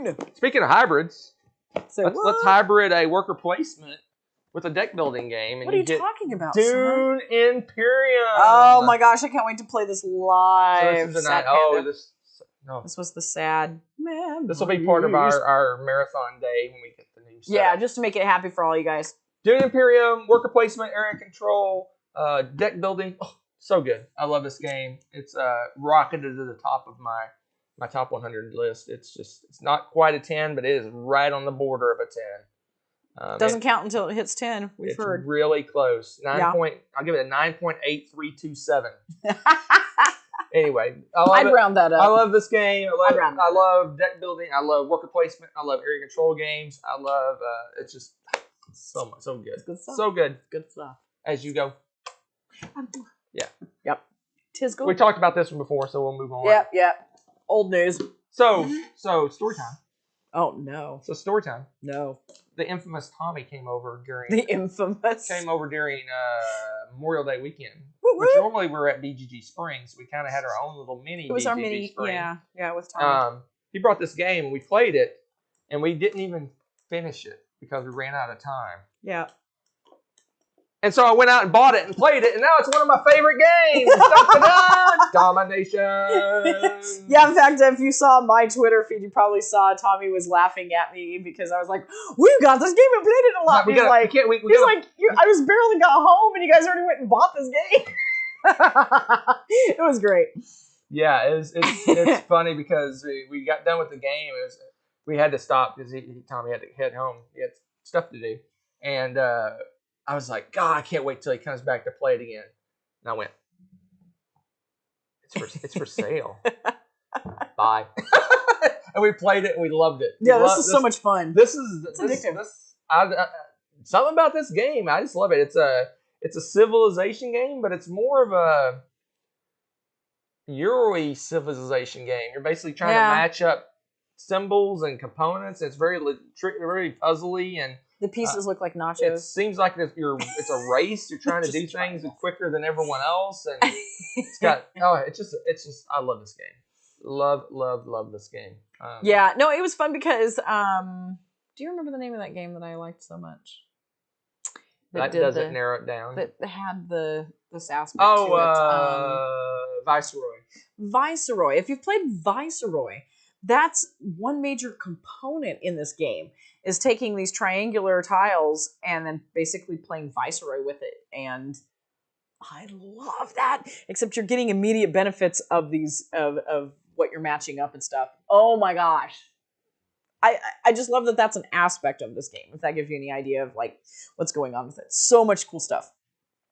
Man. Speaking of hybrids, So let's hybrid a worker placement with a deck building game. And what are you talking about, Dune son? Imperium. Oh my gosh, I can't wait to play this live. So This was the sad memories. This will be part of our marathon day when we get the new set. Yeah, just to make it happy for all you guys. Dune Imperium, worker placement, area control, deck building. Oh, so good. I love this game. It's rocketed to the top of my top 100 list. It's not quite a 10, but it is right on the border of a 10. Doesn't count until it hits 10. We've heard. It's really close. I'll give it a 9.8327. Anyway, I'd round that up. I love this game. I love deck building. I love worker placement. I love area control games. I love it's just so good. It's good stuff. So good. Good stuff. As you go. Yeah. Yep. Tis good. We talked about this one before, so we'll move on. Yep. Old news. So story time. Oh no. So story time. No. The infamous Tommy came over during Memorial Day weekend. Which normally we're at BGG Springs. We kind of had our own little mini. It was BGG our mini, Springs. Yeah, with Tommy. He brought this game. We played it, and we didn't even finish it because we ran out of time. Yeah. And so I went out and bought it and played it, and now it's one of my favorite games. Domination. Yeah, in fact, if you saw my Twitter feed, you probably saw Tommy was laughing at me because I was like, "We got this game and played it a lot." I was barely got home, and you guys already went and bought this game. It was great. Yeah, it's funny because we got done with the game. We had to stop because Tommy had to head home. He had stuff to do, and I was like, God, I can't wait till he comes back to play it again. And I went, it's for sale. Bye. And we played it and we loved it. Yeah, this is so much fun. It's addictive. Something about this game, I just love it. It's a civilization game, but it's more of a Euro-y civilization game. You're basically trying to match up symbols and components. It's very puzzly, and the pieces look like nachos. It seems like it's a race. You're trying to do things quicker than everyone else, and it's got it's just I love this game. Love this game. It was fun because do you remember the name of that game that I liked so much? That doesn't narrow it down. That had this aspect to it. Viceroy. If you've played Viceroy, that's one major component in this game, is taking these triangular tiles and then basically playing Viceroy with it. And I love that. Except you're getting immediate benefits of these of what you're matching up and stuff. Oh my gosh. I just love that that's an aspect of this game, if that gives you any idea of like what's going on with it. So much cool stuff.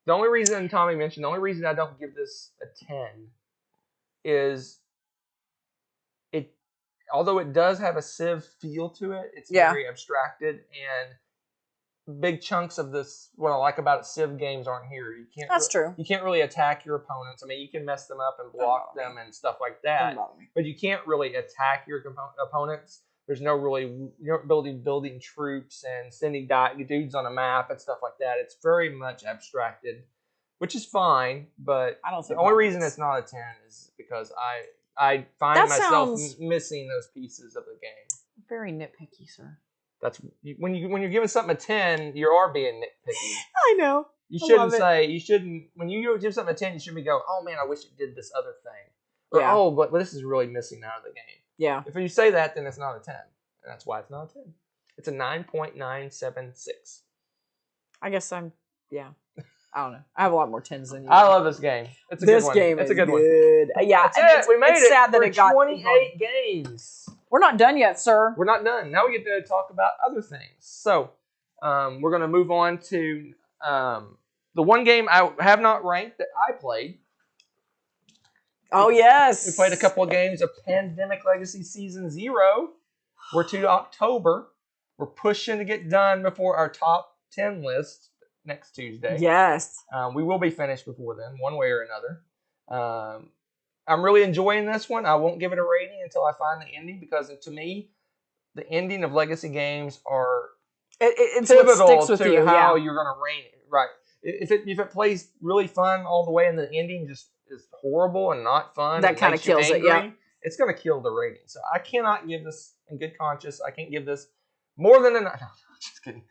The only reason Tommy mentioned, the only reason I don't give this a 10 is although it does have a Civ feel to it, it's very abstracted, and big chunks of this, what I like about it, Civ games aren't here. That's true. You can't really attack your opponents. I mean, you can mess them up and block them and stuff like that, but you can't really attack your opponents. There's no really, you're not building troops and sending dudes on a map and stuff like that. It's very much abstracted, which is fine, but the only reason it's not a 10 is because I find myself missing those pieces of the game. Very nitpicky, sir. That's when you're giving something a 10, you are being nitpicky. I know. You I shouldn't love it. say, you shouldn't, when you give something a 10, you shouldn't go, oh man, I wish it did this other thing. Or, Yeah. oh, but this is really missing out of the game. Yeah. If you say that, then it's not a 10. And that's why it's not a 10. It's a 9.976. I guess yeah. I don't know. I have a lot more 10s than you. I love this game. It's a this good one. game It's is a good one. Yeah, That's it. We made it's it. sad that for it got 28 games. We're not done yet, sir. We're not done. Now we get to talk about other things. So, we're going to move on to the one game I have not ranked that I played. Oh, yes. We played a couple of games of Pandemic Legacy Season 0. We're to October. We're pushing to get done before our top 10 list next Tuesday. Yes. We will be finished before then, one way or another. I'm really enjoying this one. I won't give it a rating until I find the ending, because to me, the ending of Legacy games are it's pivotal what sticks with to you, how you're going to rate it. Right. If it plays really fun all the way and the ending just is horrible and not fun, that kind of kills it. Yeah. It's going to kill the rating. So I cannot give this in good conscience. I can't give this more than no, just kidding.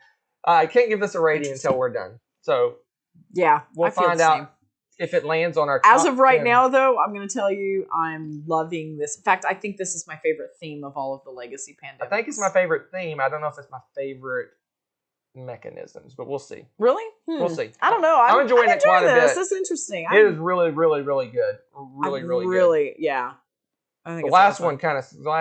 I can't give this a rating until we're done. So yeah, we'll find out if it lands on our top As of right 10. now, though, I'm going to tell you I'm loving this. In fact, I think this is my favorite theme of all of the Legacy Pandemics. I think it's my favorite theme. I don't know if it's my favorite mechanisms, but we'll see. Really? We'll see. I don't know. I'm enjoying it quite a bit. This is interesting. It is really, really, really good. Really good. Yeah. I think the last one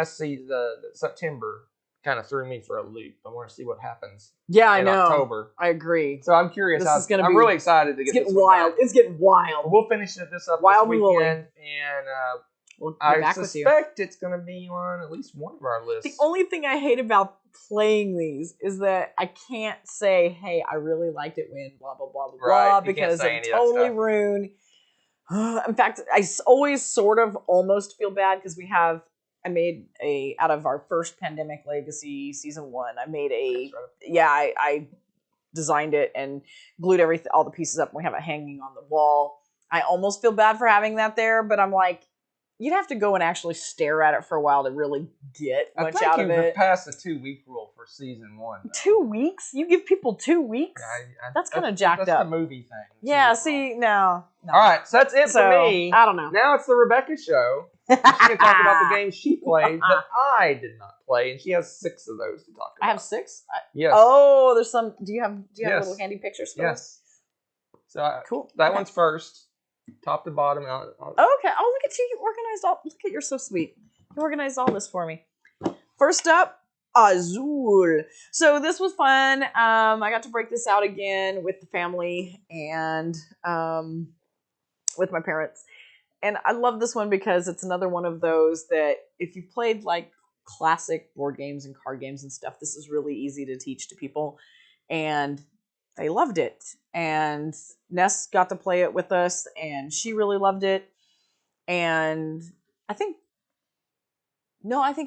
season, September, kind of threw me for a loop. I want to see what happens. Yeah, I know. October. I agree. So I'm curious. I'm really excited to get this wild. It's getting wild. We'll finish this up this weekend, and I suspect it's going to be on at least one of our lists. The only thing I hate about playing these is that I can't say, "Hey, I really liked it when blah blah blah blah blah," because it totally ruin. In fact, I always sort of almost feel bad because I made out of our first Pandemic Legacy Season 1, I made I designed it and glued all the pieces up, and we have it hanging on the wall. I almost feel bad for having that there, but I'm like, you'd have to go and actually stare at it for a while to really get much out of it. I think you've passed the 2-week rule for Season 1. Though. 2 weeks? You give people 2 weeks? Yeah, that's kind of jacked up. That's the movie thing. Yeah, see, no. All right, so that's it for me. I don't know. Now it's the Rebecca show. She's going to talk about the games she played that I did not play, and she has 6 of those to talk about. I have 6? Yes. Oh, there's some. Do you have little handy pictures for us? Yes. So cool. That one's first, top to bottom. Okay. Oh, look at you. You organized all. Look at, you're so sweet. You organized all this for me. First up, Azul. So this was fun. I got to break this out again with the family and with my parents. And I love this one because it's another one of those that if you've played like classic board games and card games and stuff, this is really easy to teach to people. And they loved it. And Ness got to play it with us and she really loved it. And I think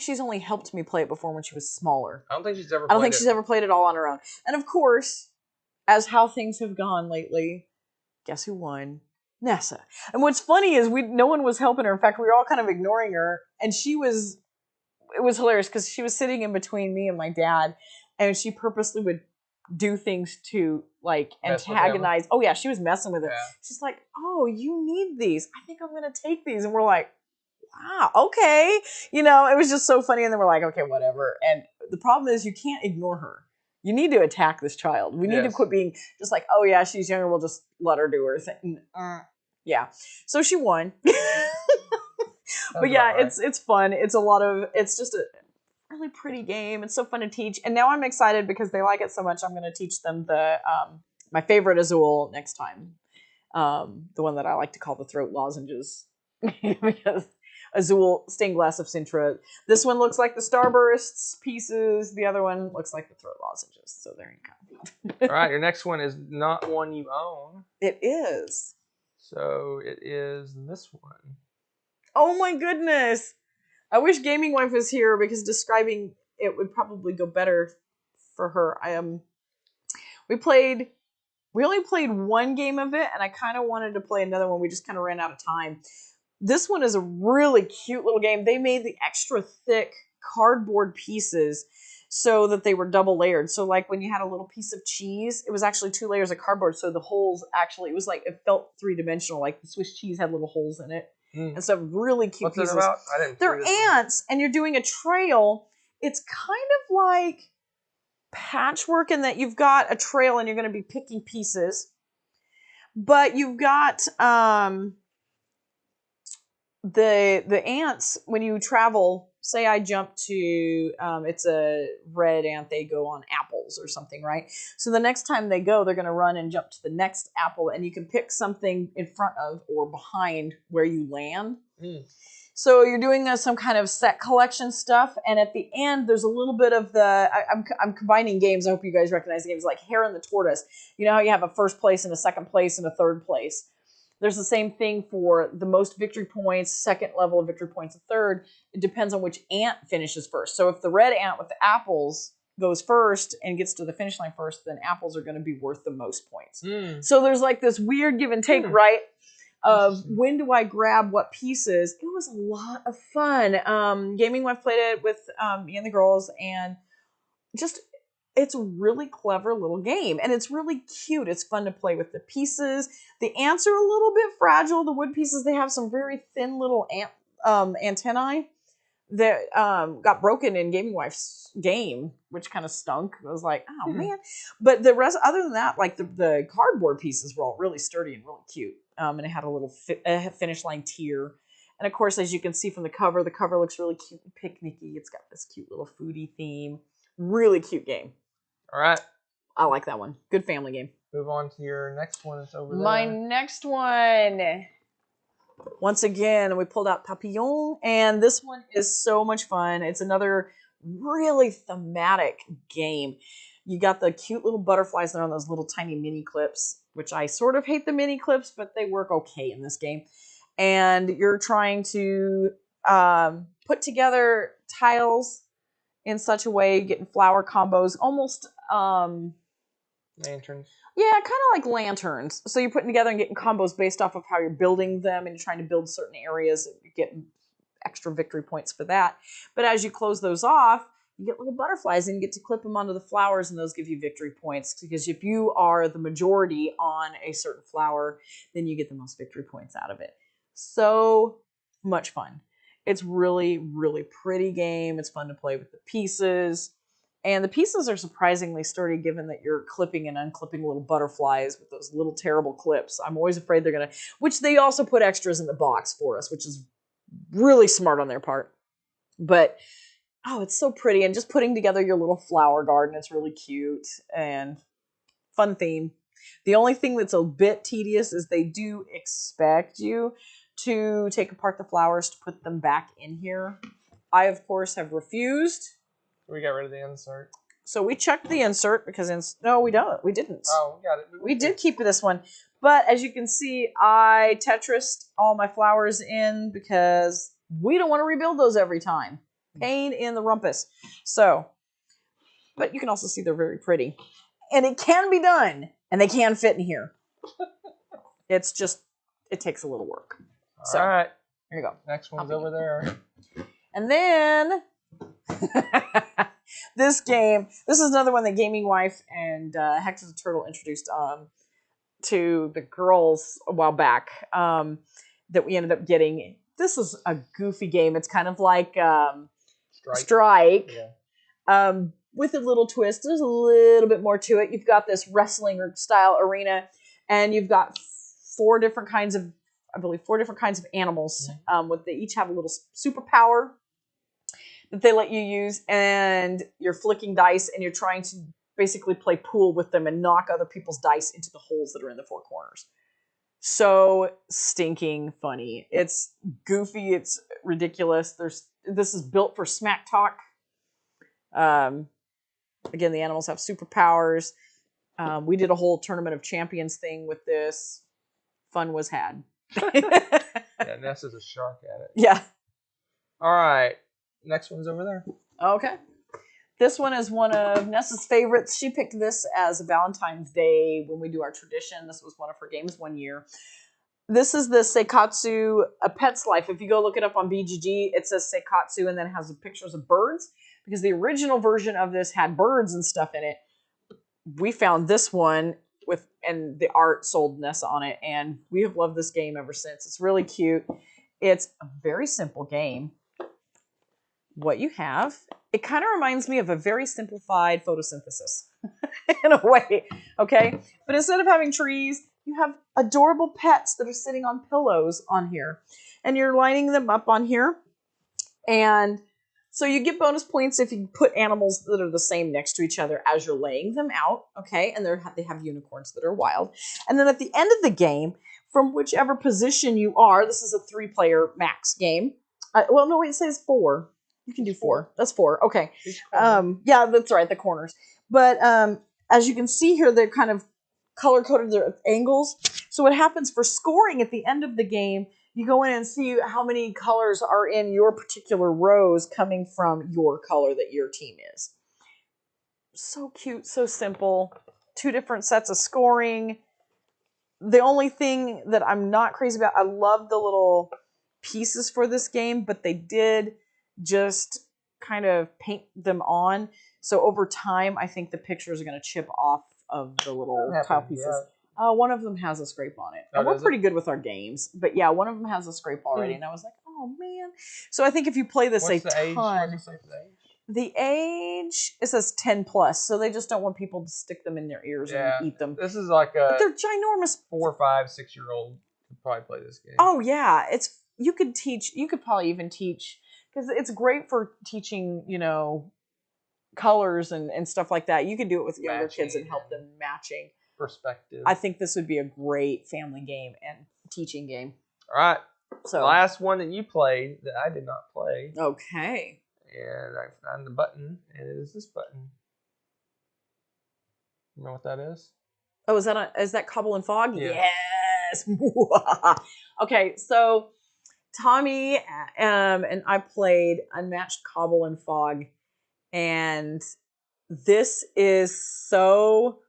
she's only helped me play it before when she was smaller. I don't think she's ever played it all on her own. And of course, as how things have gone lately, guess who won? Nessa. And what's funny is no one was helping her. In fact, we were all kind of ignoring her. And it was hilarious because she was sitting in between me and my dad, and she purposely would do things to like antagonize. Oh yeah, she was messing with it. Yeah. She's like, "Oh, you need these. I think I'm gonna take these." And we're like, "Wow, okay." It was just so funny. And then we're like, "Okay, whatever." And the problem is you can't ignore her. You need to attack this child. We need to quit being just like, "Oh yeah, she's younger. We'll just let her do her thing." Yeah. So she won. But yeah, right. It's fun. It's just a really pretty game. It's so fun to teach. And now I'm excited because they like it so much. I'm going to teach them my favorite Azul next time. The one that I like to call the throat lozenges. Because Azul, stained glass of Sintra. This one looks like the Starbursts pieces. The other one looks like the throat lozenges. So there you go. All right, your next one is not one you own. It is. So it is this one. Oh my goodness. I wish Gaming Wife was here because describing it would probably go better for her. We only played one game of it, and I kind of wanted to play another one. We just kind of ran out of time. This one is a really cute little game. They made the extra thick cardboard pieces so that they were double layered. So like when you had a little piece of cheese, it was actually 2 layers of cardboard. So the holes actually, it was like, it felt 3-dimensional. Like the Swiss cheese had little holes in it. And so really cute What's pieces. it about? I didn't. They're ants, and you're doing a trail. It's kind of like patchwork in that you've got a trail and you're going to be picking pieces. But you've got the ants, when you travel, say I jump to, it's a red ant, they go on apples or something, right? So the next time they go, they're going to run and jump to the next apple, and you can pick something in front of or behind where you land. So you're doing some kind of set collection stuff, and at the end, there's a little bit of the, I'm combining games, I hope you guys recognize the games, like Hare and the Tortoise. You know how you have a first place and a second place and a third place? There's the same thing for the most victory points, second level of victory points, a third. It depends on which ant finishes first. So if the red ant with the apples goes first and gets to the finish line first, then apples are going to be worth the most points. So there's like this weird give and take, right? Of when do I grab what pieces. It was a lot of fun. Gaming Wife played it with me and the girls, and just, it's a really clever little game, and it's really cute. It's fun to play with the pieces. The ants are a little bit fragile. The wood pieces, they have some very thin little antennae that got broken in Gaming Wife's game, which kind of stunk. I was like, oh man. But the rest, other than that, like the cardboard pieces were all really sturdy and really cute. And it had a little finish line tier. And of course, as you can see from the cover looks really cute and picnicky. It's got this cute little foodie theme. Really cute game. All right. I like that one. Good family game. Move on to your next one. It's over there. My next one. Once again, we pulled out Papillon, and this one is so much fun. It's another really thematic game. You got the cute little butterflies that are on those little tiny mini clips, which I sort of hate the mini clips, but they work okay in this game. And you're trying to put together tiles in such a way, getting flower combos, almost lanterns. Yeah, kind of like lanterns. So you're putting together and getting combos based off of how you're building them, and you're trying to build certain areas. You get extra victory points for that. But as you close those off, you get little butterflies, and you get to clip them onto the flowers, and those give you victory points. Because if you are the majority on a certain flower, then you get the most victory points out of it. So much fun. It's really, really pretty game. It's fun to play with the pieces. And the pieces are surprisingly sturdy, given that you're clipping and unclipping little butterflies with those little terrible clips. I'm always afraid they're going to... Which they also put extras in the box for us, which is really smart on their part. But, oh, it's so pretty. And just putting together your little flower garden, it's really cute. And fun theme. The only thing that's a bit tedious is they do expect you to take apart the flowers to put them back in here. I, of course, have refused. We got rid of the insert. So we checked the insert because no, we don't. We didn't. Oh, we got it. We did keep this one. But as you can see, I Tetrised all my flowers in because we don't want to rebuild those every time. Pain in the rumpus. So, but you can also see they're very pretty. And it can be done. And they can fit in here. It's just, it takes a little work. So, all right. Here you go. Next one's over there. And then this game, this is another one that Gaming Wife and Hector the Turtle introduced to the girls a while back that we ended up getting. This is a goofy game. It's kind of like Strike. Yeah. With a little twist. There's a little bit more to it. You've got this wrestling style arena, and you've got four different kinds of animals. They each have a little superpower that they let you use, and you're flicking dice, and you're trying to basically play pool with them and knock other people's dice into the holes that are in the four corners. So stinking funny. It's goofy. It's ridiculous. This is built for smack talk. Again, the animals have superpowers. We did a whole Tournament of Champions thing with this. Fun was had. Yeah, Ness is a shark at it. Yeah. All right. Next one's over there. Okay. This one is one of Nessa's favorites. She picked this as a Valentine's Day when we do our tradition. This was one of her games one year. This is the Seikatsu A Pet's Life. If you go look it up on BGG, it says Seikatsu and then it has pictures of birds. because the original version of this had birds and stuff in it. We found this one and the art sold Nessa on it, and we have loved this game ever since. It's really cute. It's a very simple game. What you have, it kind of reminds me of a very simplified photosynthesis in a way, okay? But instead of having trees, you have adorable pets that are sitting on pillows on here, and you're lining them up on here. And so you get bonus points if you put animals that are the same next to each other as you're laying them out, okay? And they have unicorns that are wild. And then at the end of the game, from whichever position you are, this is a 3-player max game. Well, no, wait, it says 4. You can do 4. That's 4. Okay. Yeah, that's right, the corners. But as you can see here, they're kind of color-coded their angles. So what happens for scoring at the end of the game, you go in and see how many colors are in your particular rows coming from your color that your team is. So cute, so simple. 2 different sets of scoring. The only thing that I'm not crazy about, I love the little pieces for this game, but they did just kind of paint them on. So over time, I think the pictures are going to chip off of the little tile pieces. Yeah. One of them has a scrape on it. And we're pretty good with our games. But yeah, one of them has a scrape already. And I was like, oh, man. So I think if you play this a ton... The age, it says 10 plus, so they just don't want people to stick them in their ears and eat them. This is like a... But they're ginormous. 4, 5, 6-year-old could probably play this game. Oh, yeah. You could probably even teach, because it's great for teaching, colors and stuff like that. You can do it with younger kids and help them matching. Perspective. I think this would be a great family game and teaching game. All right. So the last one that you played that I did not play. Okay. And I found the button, and it is this button. You know what that is? Oh, is that Cobble and Fog? Yeah. Yes. Okay, so Tommy and I played Unmatched Cobble and Fog, and this is so...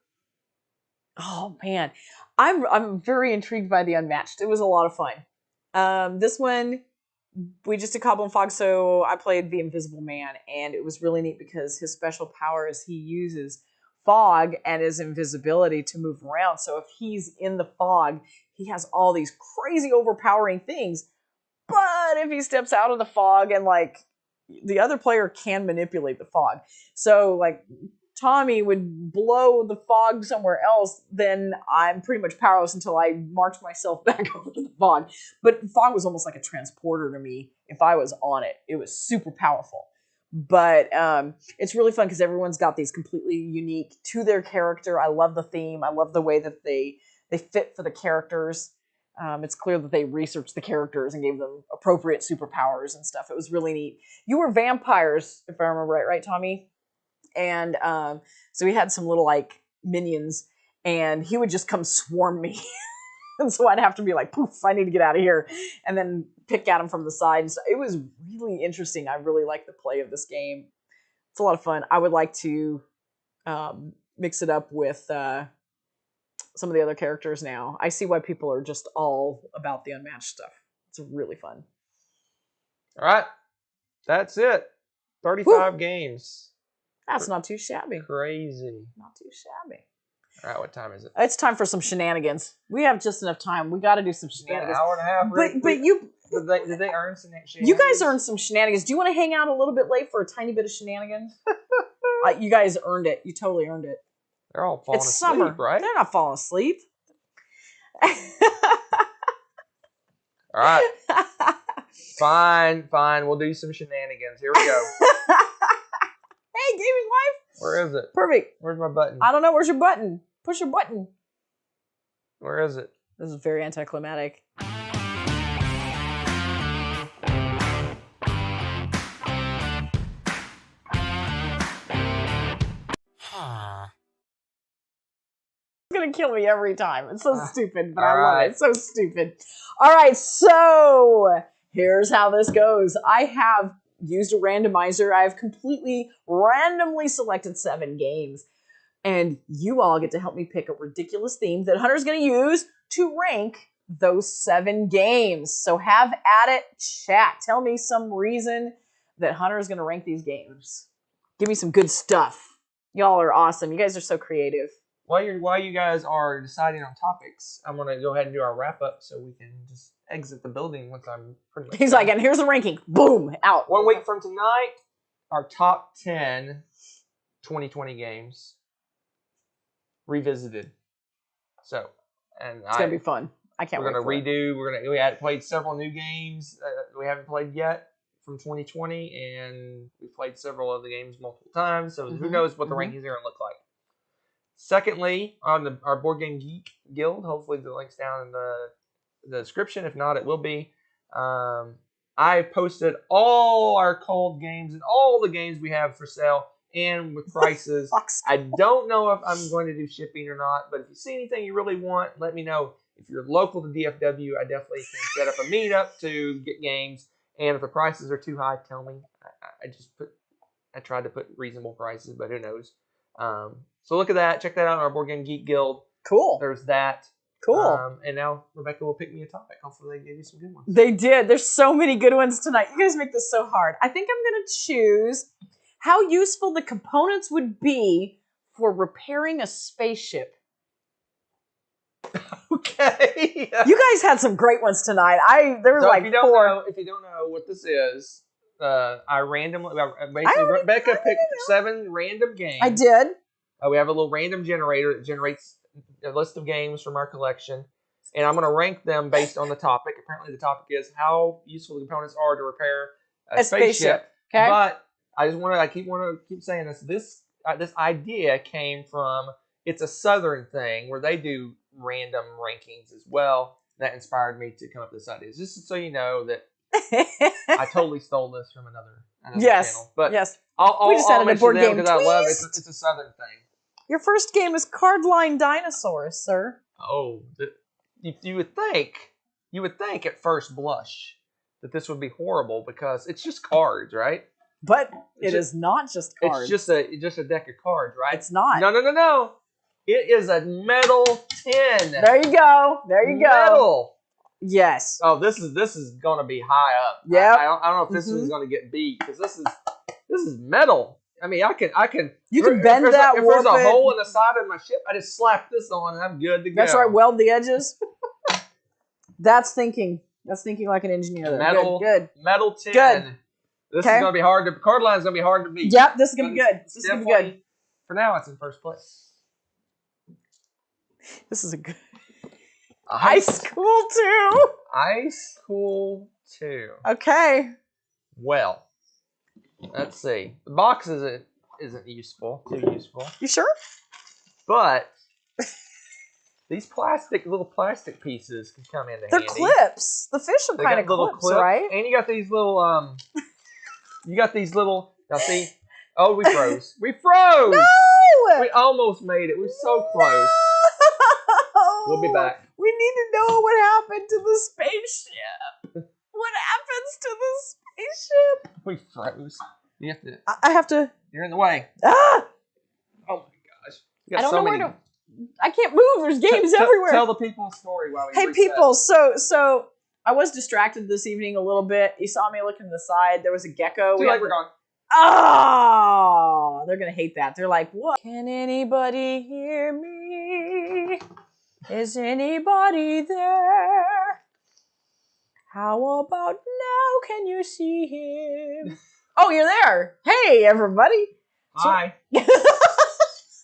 Oh man, I'm very intrigued by the Unmatched. It was a lot of fun. This one, we just did Cobble and Fog, so I played the Invisible Man, and it was really neat because his special power is he uses fog and his invisibility to move around. So if he's in the fog, he has all these crazy overpowering things. But if he steps out of the fog and the other player can manipulate the fog. So Tommy would blow the fog somewhere else, then I'm pretty much powerless until I march myself back over to the fog. But the fog was almost like a transporter to me if I was on it. It was super powerful. But it's really fun because everyone's got these completely unique to their character. I love the theme. I love the way that they fit for the characters. It's clear that they researched the characters and gave them appropriate superpowers and stuff. It was really neat. You were vampires, if I remember right, Tommy? And so we had some little minions, and he would just come swarm me. And so I'd have to be like, poof, I need to get out of here. And then pick at him from the side. And so it was really interesting. I really like the play of this game. It's a lot of fun. I would like to mix it up with some of the other characters now. I see why people are just all about the Unmatched stuff. It's really fun. All right. That's it. 35 games. That's not too shabby. Crazy. Not too shabby. All right, what time is it? It's time for some shenanigans. We have just enough time. We got to do some shenanigans. An hour and a half. But you... Did they earn some shenanigans? You guys earned some shenanigans. Do you want to hang out a little bit late for a tiny bit of shenanigans? You guys earned it. You totally earned it. They're all falling asleep, summer, right? They're not falling asleep. All right. Fine. We'll do some shenanigans. Here we go. Hey, gaming wife. Where is it? Perfect. Where's my button? I don't know. Where's your button? Push your button. Where is it? This is very anticlimactic. It's gonna kill me every time. It's so stupid, but I love it. It's so stupid. All right, so here's how this goes. I have used a randomizer. I've completely randomly selected 7 games. And you all get to help me pick a ridiculous theme that Hunter's going to use to rank those 7 games. So have at it, chat. Tell me some reason that Hunter is going to rank these games. Give me some good stuff. Y'all are awesome. You guys are so creative. While you guys are deciding on topics, I'm gonna go ahead and do our wrap up so we can just exit the building once I'm pretty much. He's done. like, and here's the ranking. Boom, out. 1 week from tonight, our top 10 2020 games revisited. So, and It's gonna be fun. I can't wait. We're gonna redo. We had played several new games we haven't played yet from 2020, and we played several of the games multiple times. So who knows what the rankings are gonna look like. Secondly, on our Board Game Geek Guild, hopefully the link's down in the description. If not, it will be. I posted all our cold games and all the games we have for sale and with prices. I don't know if I'm going to do shipping or not, but if you see anything you really want, let me know. If you're local to DFW, I definitely can set up a meetup to get games. And if the prices are too high, tell me. I tried to put reasonable prices, but who knows? So look at that. Check that out in our Board Game Geek Guild. Cool. There's that. Cool. And now Rebecca will pick me a topic. Hopefully they give you some good ones. They did. There's so many good ones tonight. You guys make this so hard. I think I'm going to choose how useful the components would be for repairing a spaceship. Okay. You guys had some great ones tonight. There were So like if you don't 4. know, if you don't know what this is, Rebecca picked 7 random games. I did. We have a little random generator that generates a list of games from our collection, and I'm going to rank them based on the topic. Apparently, the topic is how useful the components are to repair a spaceship. Okay. But I keep saying this. This idea came from It's a Southern thing where they do random rankings as well. That inspired me to come up with this idea. Just so you know that I totally stole this from another channel. But yes. We just added a board game because I love it. twist. It's a Southern thing. Your first game is Cardline Dinosaurs, sir. Oh, you would think at first blush that this would be horrible because it's just cards, right? But it is not just cards. It's just a deck of cards, right? It's not. No. It is a metal tin. There you go. Metal. Yes. Oh, this is going to be high up. Yep. I don't know if this is going to get beat because this is metal. I mean, I can. You can bend that. If there's a hole in the side of my ship, I just slap this on and I'm good to go. That's right. Weld the edges. That's thinking. That's thinking like an engineer. There. Metal. Good. Metal tin. Good. This is going to be hard to. Cardline's going to be hard to beat. Yep. This is going to be good. This is going to be good. For now, it's in first place. This is a good. Ice Cool 2. Ice Cool 2. Okay. Well, let's see. The box isn't too useful. You sure? But these little plastic pieces can come into They're handy. clips. The fish are kind of clips, right? And you got these little now see. Oh, we froze. We froze! No! We almost made it. We're so close. No! We'll be back. We need to know what happened to the spaceship. What happens to the spaceship? We froze. You have to. I have to. You're in the way. Ah! Oh my gosh. You got I don't so know many. where to. I can't move. There's games everywhere. Tell the people a story while we Hey, reset. people. So I was distracted this evening a little bit. You saw me looking to the side. There was a gecko. Too late, we're gone. Oh, they're gonna hate that. They're like, what? Can anybody hear me? Is anybody there? How about now? Can you see him? Oh, you're there. Hey, everybody. Hi.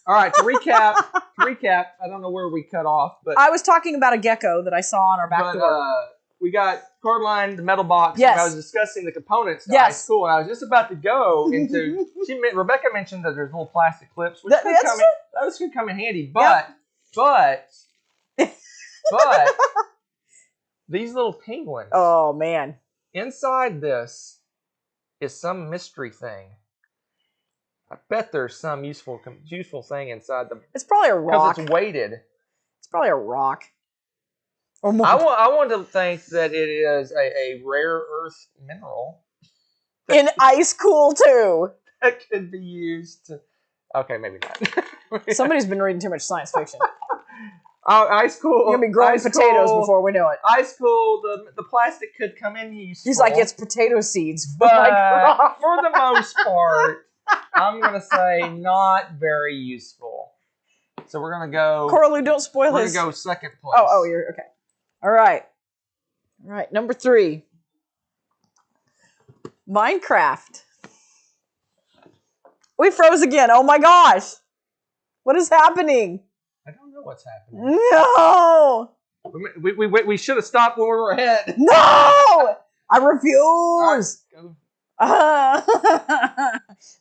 All right, to recap, I don't know where we cut off, but I was talking about a gecko that I saw on our back door. We got Cardline, the metal box. Yes. I was discussing the components. Yes. Ice Cool, and I was just about to go into. Rebecca mentioned that there's little plastic clips, which those could come in handy. But these little penguins. Oh man! Inside this is some mystery thing. I bet there's some useful thing inside them. It's probably a rock. Because it's weighted. It's probably a rock. Or more. I want to think that it is a rare earth mineral. In Ice Cool 2. That could be used to... Okay, maybe not. Somebody's been reading too much science fiction. Oh, Ice Cool. You're going to be growing potatoes before we know it. Ice Cool, the plastic could come in useful. He's like, it's potato seeds. But for the most part, I'm gonna say not very useful. So we're gonna go. Coralie, don't spoil We're his. gonna go second place. Oh, you're okay. All right. All right, number 3. Minecraft. We froze again. Oh my gosh. What is happening? I don't know what's happening. No. We should have stopped when we were ahead. No. I refuse. Right,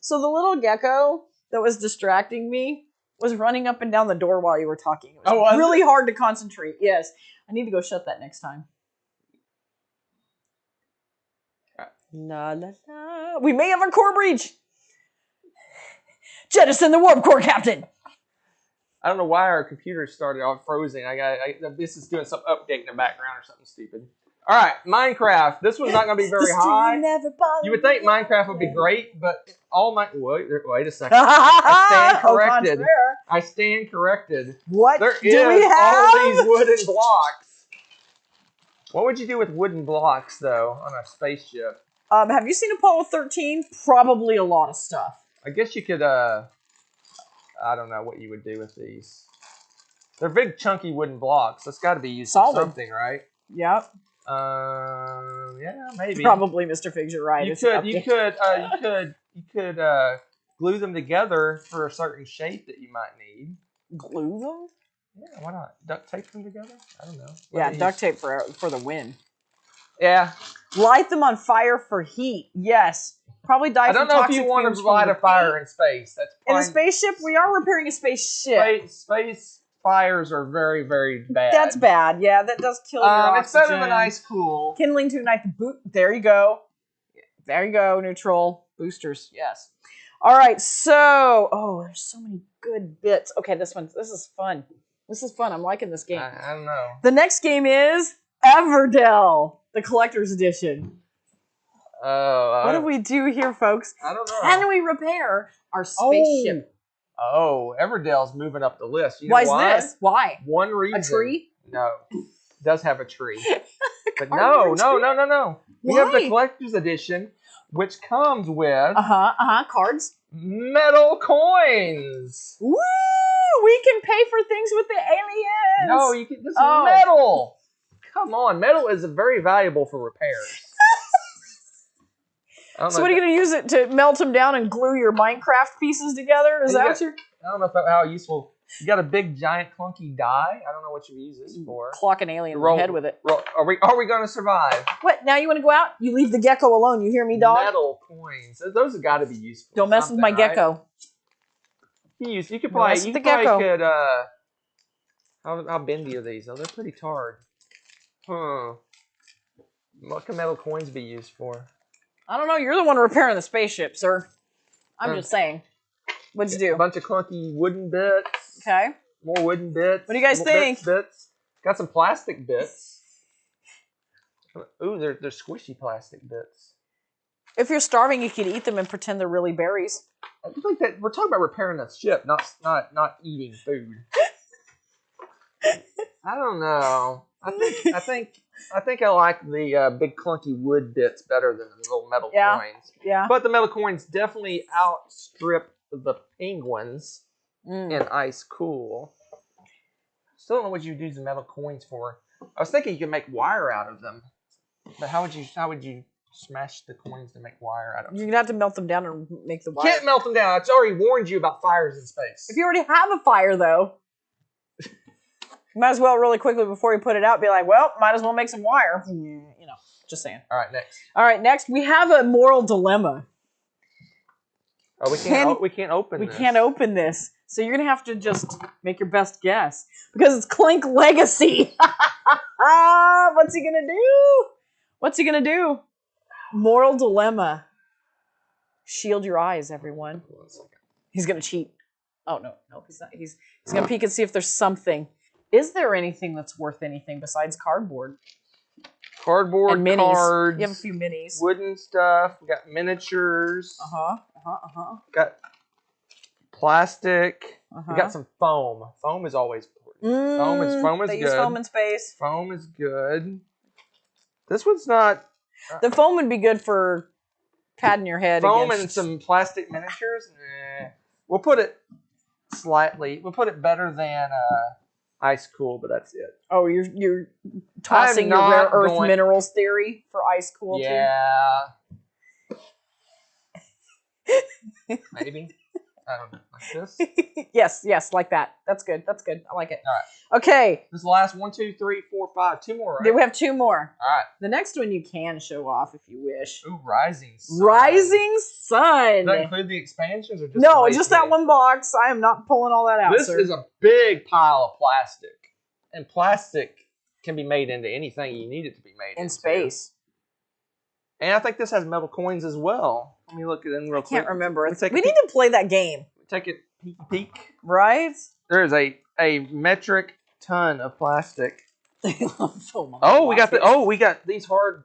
So the little gecko that was distracting me was running up and down the door while you were talking. It was really hard to concentrate. Yes. I need to go shut that next time. La la la. We may have a core breach. Jettison the warp core, Captain. I don't know why our computer started off frozen. This is doing some update in the background or something stupid. All right, Minecraft. This one's not going to be very high. You would think Minecraft would be great, but wait a second. I stand corrected. I stand corrected. What there do we have? All these wooden blocks. What would you do with wooden blocks, though, on a spaceship? Have you seen Apollo 13? Probably a lot of stuff. I guess you could, I don't know what you would do with these. They're big, chunky wooden blocks. That's got to be used for something, right? Yep. Yeah, maybe. Probably, Mr. Figs, you're right. You could glue them together for a certain shape that you might need. Glue them? Yeah, why not? Duct tape them together? I don't know. Yeah, duct tape for the win. Yeah. Light them on fire for heat. Yes. Probably die from toxic fumes. I don't know if you want to light a fire in space. That's in a spaceship. We are repairing a spaceship. Space fires are very, very bad. That's bad. Yeah, that does kill your oxygen. It's better than ice cool. Kindling to ignite the boot. There you go. There you go. Neutral boosters. Yes. All right. So, there's so many good bits. Okay, this is fun. This is fun. I'm liking this game. I don't know. The next game is Everdell, the collector's edition. What do we do here, folks? I don't know. Can we repair our spaceship? Everdell's moving up the list. You know why is this? Why? One reason. A tree? No. It does have a tree. But no. We have the collector's edition, which comes with cards. Metal coins. Woo! We can pay for things with the aliens. No, you can. This is metal. Come on, metal is very valuable for repairs. So what are you going to use it to melt them down and glue your Minecraft pieces together? Is that what you're... I don't know how useful. You got a big, giant, clunky die. I don't know what you use this for. Clock an alien in the head with it. Are we going to survive? What? Now you want to go out? You leave the gecko alone. You hear me, dog? Metal coins. Those have got to be useful. Don't mess with my gecko. You could probably could. How bendy are these? Oh, they're pretty hard. What can metal coins be used for? I don't know. You're the one repairing the spaceship, sir. I'm just saying. What'd you do? A bunch of clunky wooden bits. Okay. More wooden bits. What do you guys think? Bits. Got some plastic bits. Ooh, they're squishy plastic bits. If you're starving, you could eat them and pretend they're really berries. I think that we're talking about repairing a ship, not eating food. I don't know. I think I like the big clunky wood bits better than the little metal coins. Yeah. But the metal coins definitely outstrip the penguins in ice cool. Still don't know what you'd use the metal coins for. I was thinking you could make wire out of them. But how would you smash the coins to make wire out of them? You're gonna have to melt them down and make the wire. Can't melt them down. I've already warned you about fires in space. If you already have a fire though, you might as well really quickly before you put it out be like, well, might as well make some wire. You know, just saying. All right, next. All right, next we have a moral dilemma. Oh, we can't open this. We can't open this. So you're going to have to just make your best guess. Because it's Clink Legacy. What's he going to do? What's he going to do? Moral dilemma. Shield your eyes, everyone. He's going to cheat. Oh, no, he's not. He's going to peek and see if there's something. Is there anything that's worth anything besides cardboard? Cardboard, and minis. Cards. You have a few minis. Wooden stuff. We got miniatures. Got plastic. We got some foam. Foam is always important. Foam is they good. Use foam in space. Foam is good. This one's not. The foam would be good for patting your head Foam against... and some plastic miniatures? Nah. We'll put it slightly. We'll put it better than Ice Cool, but that's it. Oh, you're tossing your rare earth minerals theory for Ice Cool, yeah. Maybe. I don't know. Like this? too? Yes, like that. That's good. I like it. All right. Okay. This is the last 1, 2, 3, 4, 5. 2 more, right? Then we have 2 more. All right. The next one you can show off if you wish. Ooh, Rising Sun. Rising Sun. Does that include the expansions or just No, the just that one box. I am not pulling all that out, This is a big pile of plastic. And plastic can be made into anything you need it to be made into. In space. And I think this has metal coins as well. Let me look at them real quick. I can't remember. We We need to play that game. Take it peek. Right? There is a metric ton of plastic. Oh, we got these hard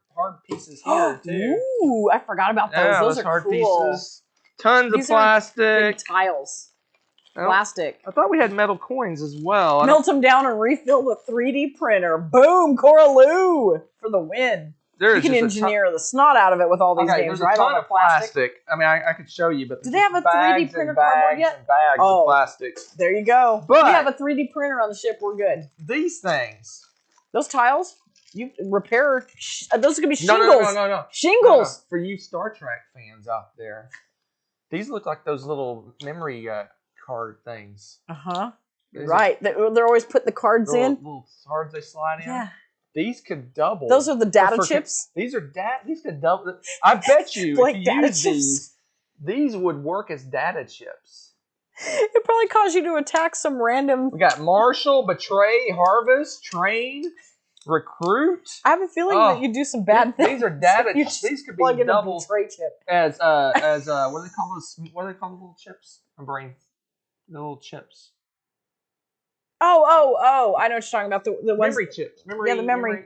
pieces here too. Ooh, I forgot about those. Yeah, those are hard cool. pieces. Tons These of plastic. Big tiles. Oh, Plastic. I thought we had metal coins as well. Melt them down and refill the 3D printer. Boom, Coraloo for the win. You can engineer the snot out of it with all these games, right? There's a ton of plastic. I mean, I could show you, but do they have a 3D printer cardboard yet? And bags of plastic. There you go. But we have a 3D printer on the ship. We're good. These things, those tiles, you repair. Those are gonna be shingles. No. Shingles. For you Star Trek fans out there, these look like those little memory card things. Right. They're always putting the cards in. Little cards they slide in. Yeah. These could double. Those are the data chips. These could double. I bet you like if you use these would work as data chips. It probably caused you to attack some random. We got Marshall, Betray, Harvest, Train, Recruit. I have a feeling that you do some bad things. These are data chips. These could be double Betray chip. as what do they call those? What do they call the little chips? My brain. The little chips. Oh! I know what you're talking about. The ones... memory chips. the memory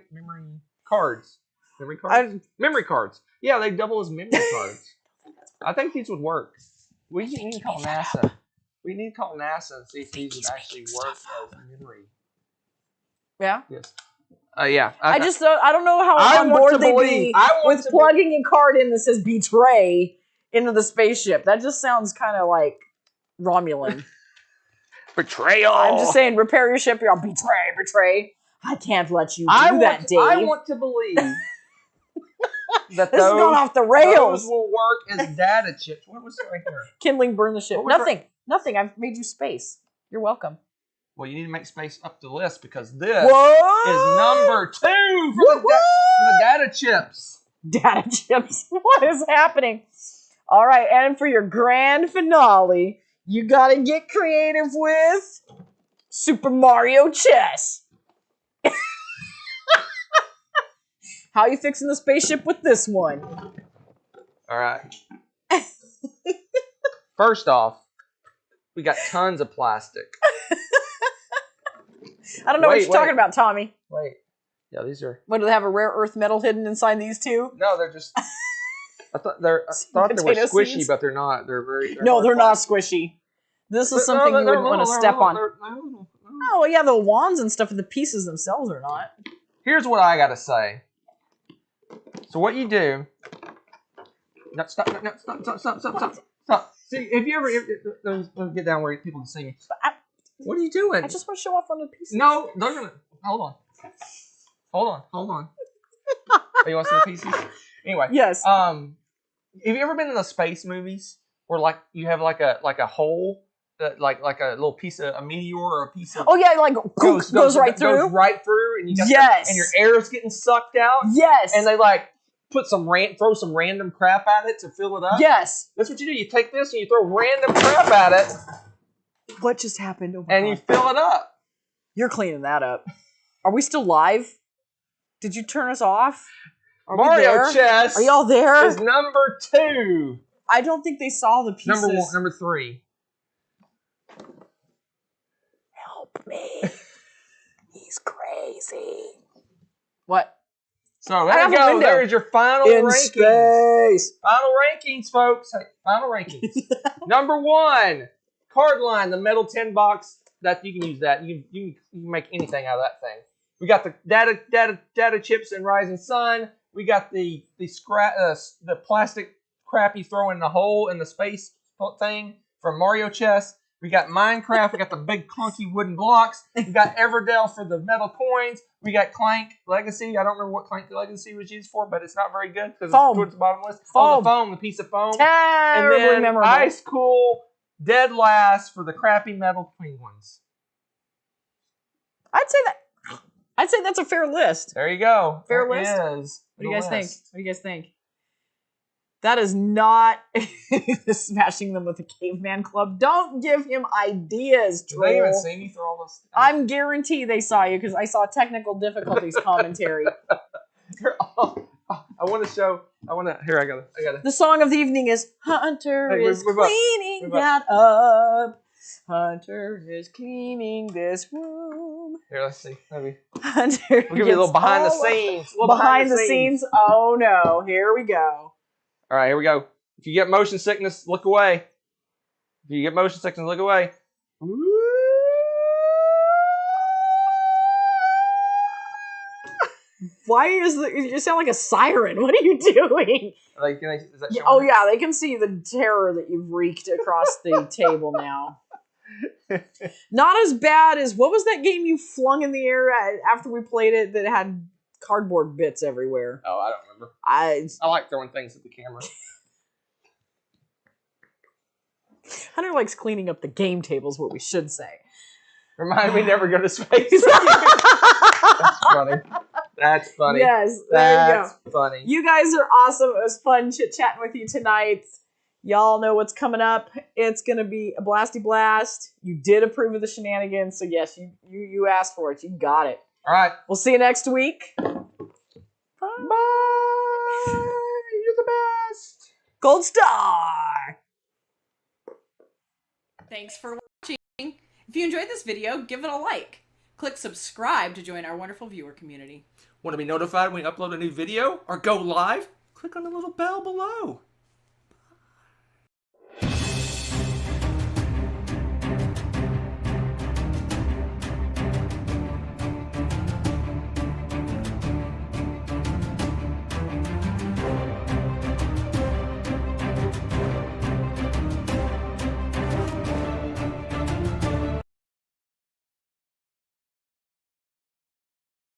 cards. Memory cards. Memory cards. Yeah, they double as memory cards. I think these would work. We need to call NASA. We need to call NASA and see if these would actually work as memory. Yeah. Yes. Yeah. I don't know how on board they'd be with plugging a card in that says "Betray" into the spaceship. That just sounds kind of like Romulan. Betrayal. I'm just saying, repair your ship. You're all betray. I can't let you do that, Dave. I want to believe that this has gone off the rails. Those will work as data chips. What was right here? Kindling, burn the ship. Nothing. I've made you space. You're welcome. Well, you need to make space up the list because this is number 2 for the data chips. Data chips. What is happening? All right, and for your grand finale, you gotta get creative with Super Mario Chess. How are you fixing the spaceship with this one? All right. First off, we got tons of plastic. I don't know what you're talking about, Tommy. Wait. Yeah, these are... What, do they have a rare earth metal hidden inside these two? No, they're just... I thought they were squishy, seeds? But they're not. They're they're not squishy. This is something you wouldn't want to step on. Oh, well, yeah, the wands and stuff, and the pieces themselves are not. Here's what I gotta say. So what you do... No, stop. See, if you ever... Don't get down where people can see me. What are you doing? I just want to show off one of the pieces. No, they're gonna... Hold on. Oh, you want to see the pieces? Anyway. Yes. Have you ever been in the space movies where like you have like a hole that like a little piece of a meteor or a piece of goes right through? Goes right through, and you got and your air is getting sucked out. Yes. And they like put throw some random crap at it to fill it up. Yes. That's what you do. You take this and you throw random crap at it. What just happened? Oh and God. You fill it up. You're cleaning that up. Are we still live? Did you turn us off? Mario Chess. Are y'all there? Is number 2. I don't think they saw the pieces. Number 3. Help me. He's crazy. What? So there you go. There's your final rankings. Space. Final rankings, folks. Hey, final rankings. Number 1, card line, the metal 10 box. That you can use that. You can make anything out of that thing. We got the data chips and Rising Sun. We got the plastic crap you throw in the hole in the space thing from Mario Chess. We got Minecraft. We got the big clunky wooden blocks. We got Everdell for the metal coins. We got Clank Legacy. I don't remember what Clank Legacy was used for, but it's not very good because it's towards the bottom list. Oh, the foam, the piece of foam. Terribly and then memorable. Ice Cool, dead last for the crappy metal penguins. I'd say that's a fair list. There you go. Fair There list? is What do you the guys think? list. What do you guys think? That is not smashing them with the caveman club. Don't give him ideas, Did troll. they even see me through all this? I'm guarantee they saw you because I saw technical difficulties commentary. I want to show. Here, I got it. The song of the evening is Hunter Hey, is move up. cleaning Move that up. Hunter is cleaning this room. Here, let's see. Maybe. Hunter We'll give you a little behind the scenes. Behind the scenes. Oh no, here we go. All right, here we go. If you get motion sickness, look away. If you get motion sickness, look away. Why is you sound like a siren? What are you doing? Like, is that Oh yeah, they can see the terror that you've wreaked across the table now. Not as bad as what was that game you flung in the air after we played it that had cardboard bits everywhere? Oh, I don't remember. I like throwing things at the camera. Hunter likes cleaning up the game table is what we should say. Remind me never go to space. That's funny. That's funny. Yes, there you go. That's funny. You guys are awesome. It was fun chit-chatting with you tonight. Y'all know what's coming up. It's going to be a blasty blast. You did approve of the shenanigans, so yes, you asked for it. You got it. All right. We'll see you next week. Bye. You're the best. Gold star. Thanks for watching. If you enjoyed this video, give it a like. Click subscribe to join our wonderful viewer community. Want to be notified when we upload a new video or go live? Click on the little bell below.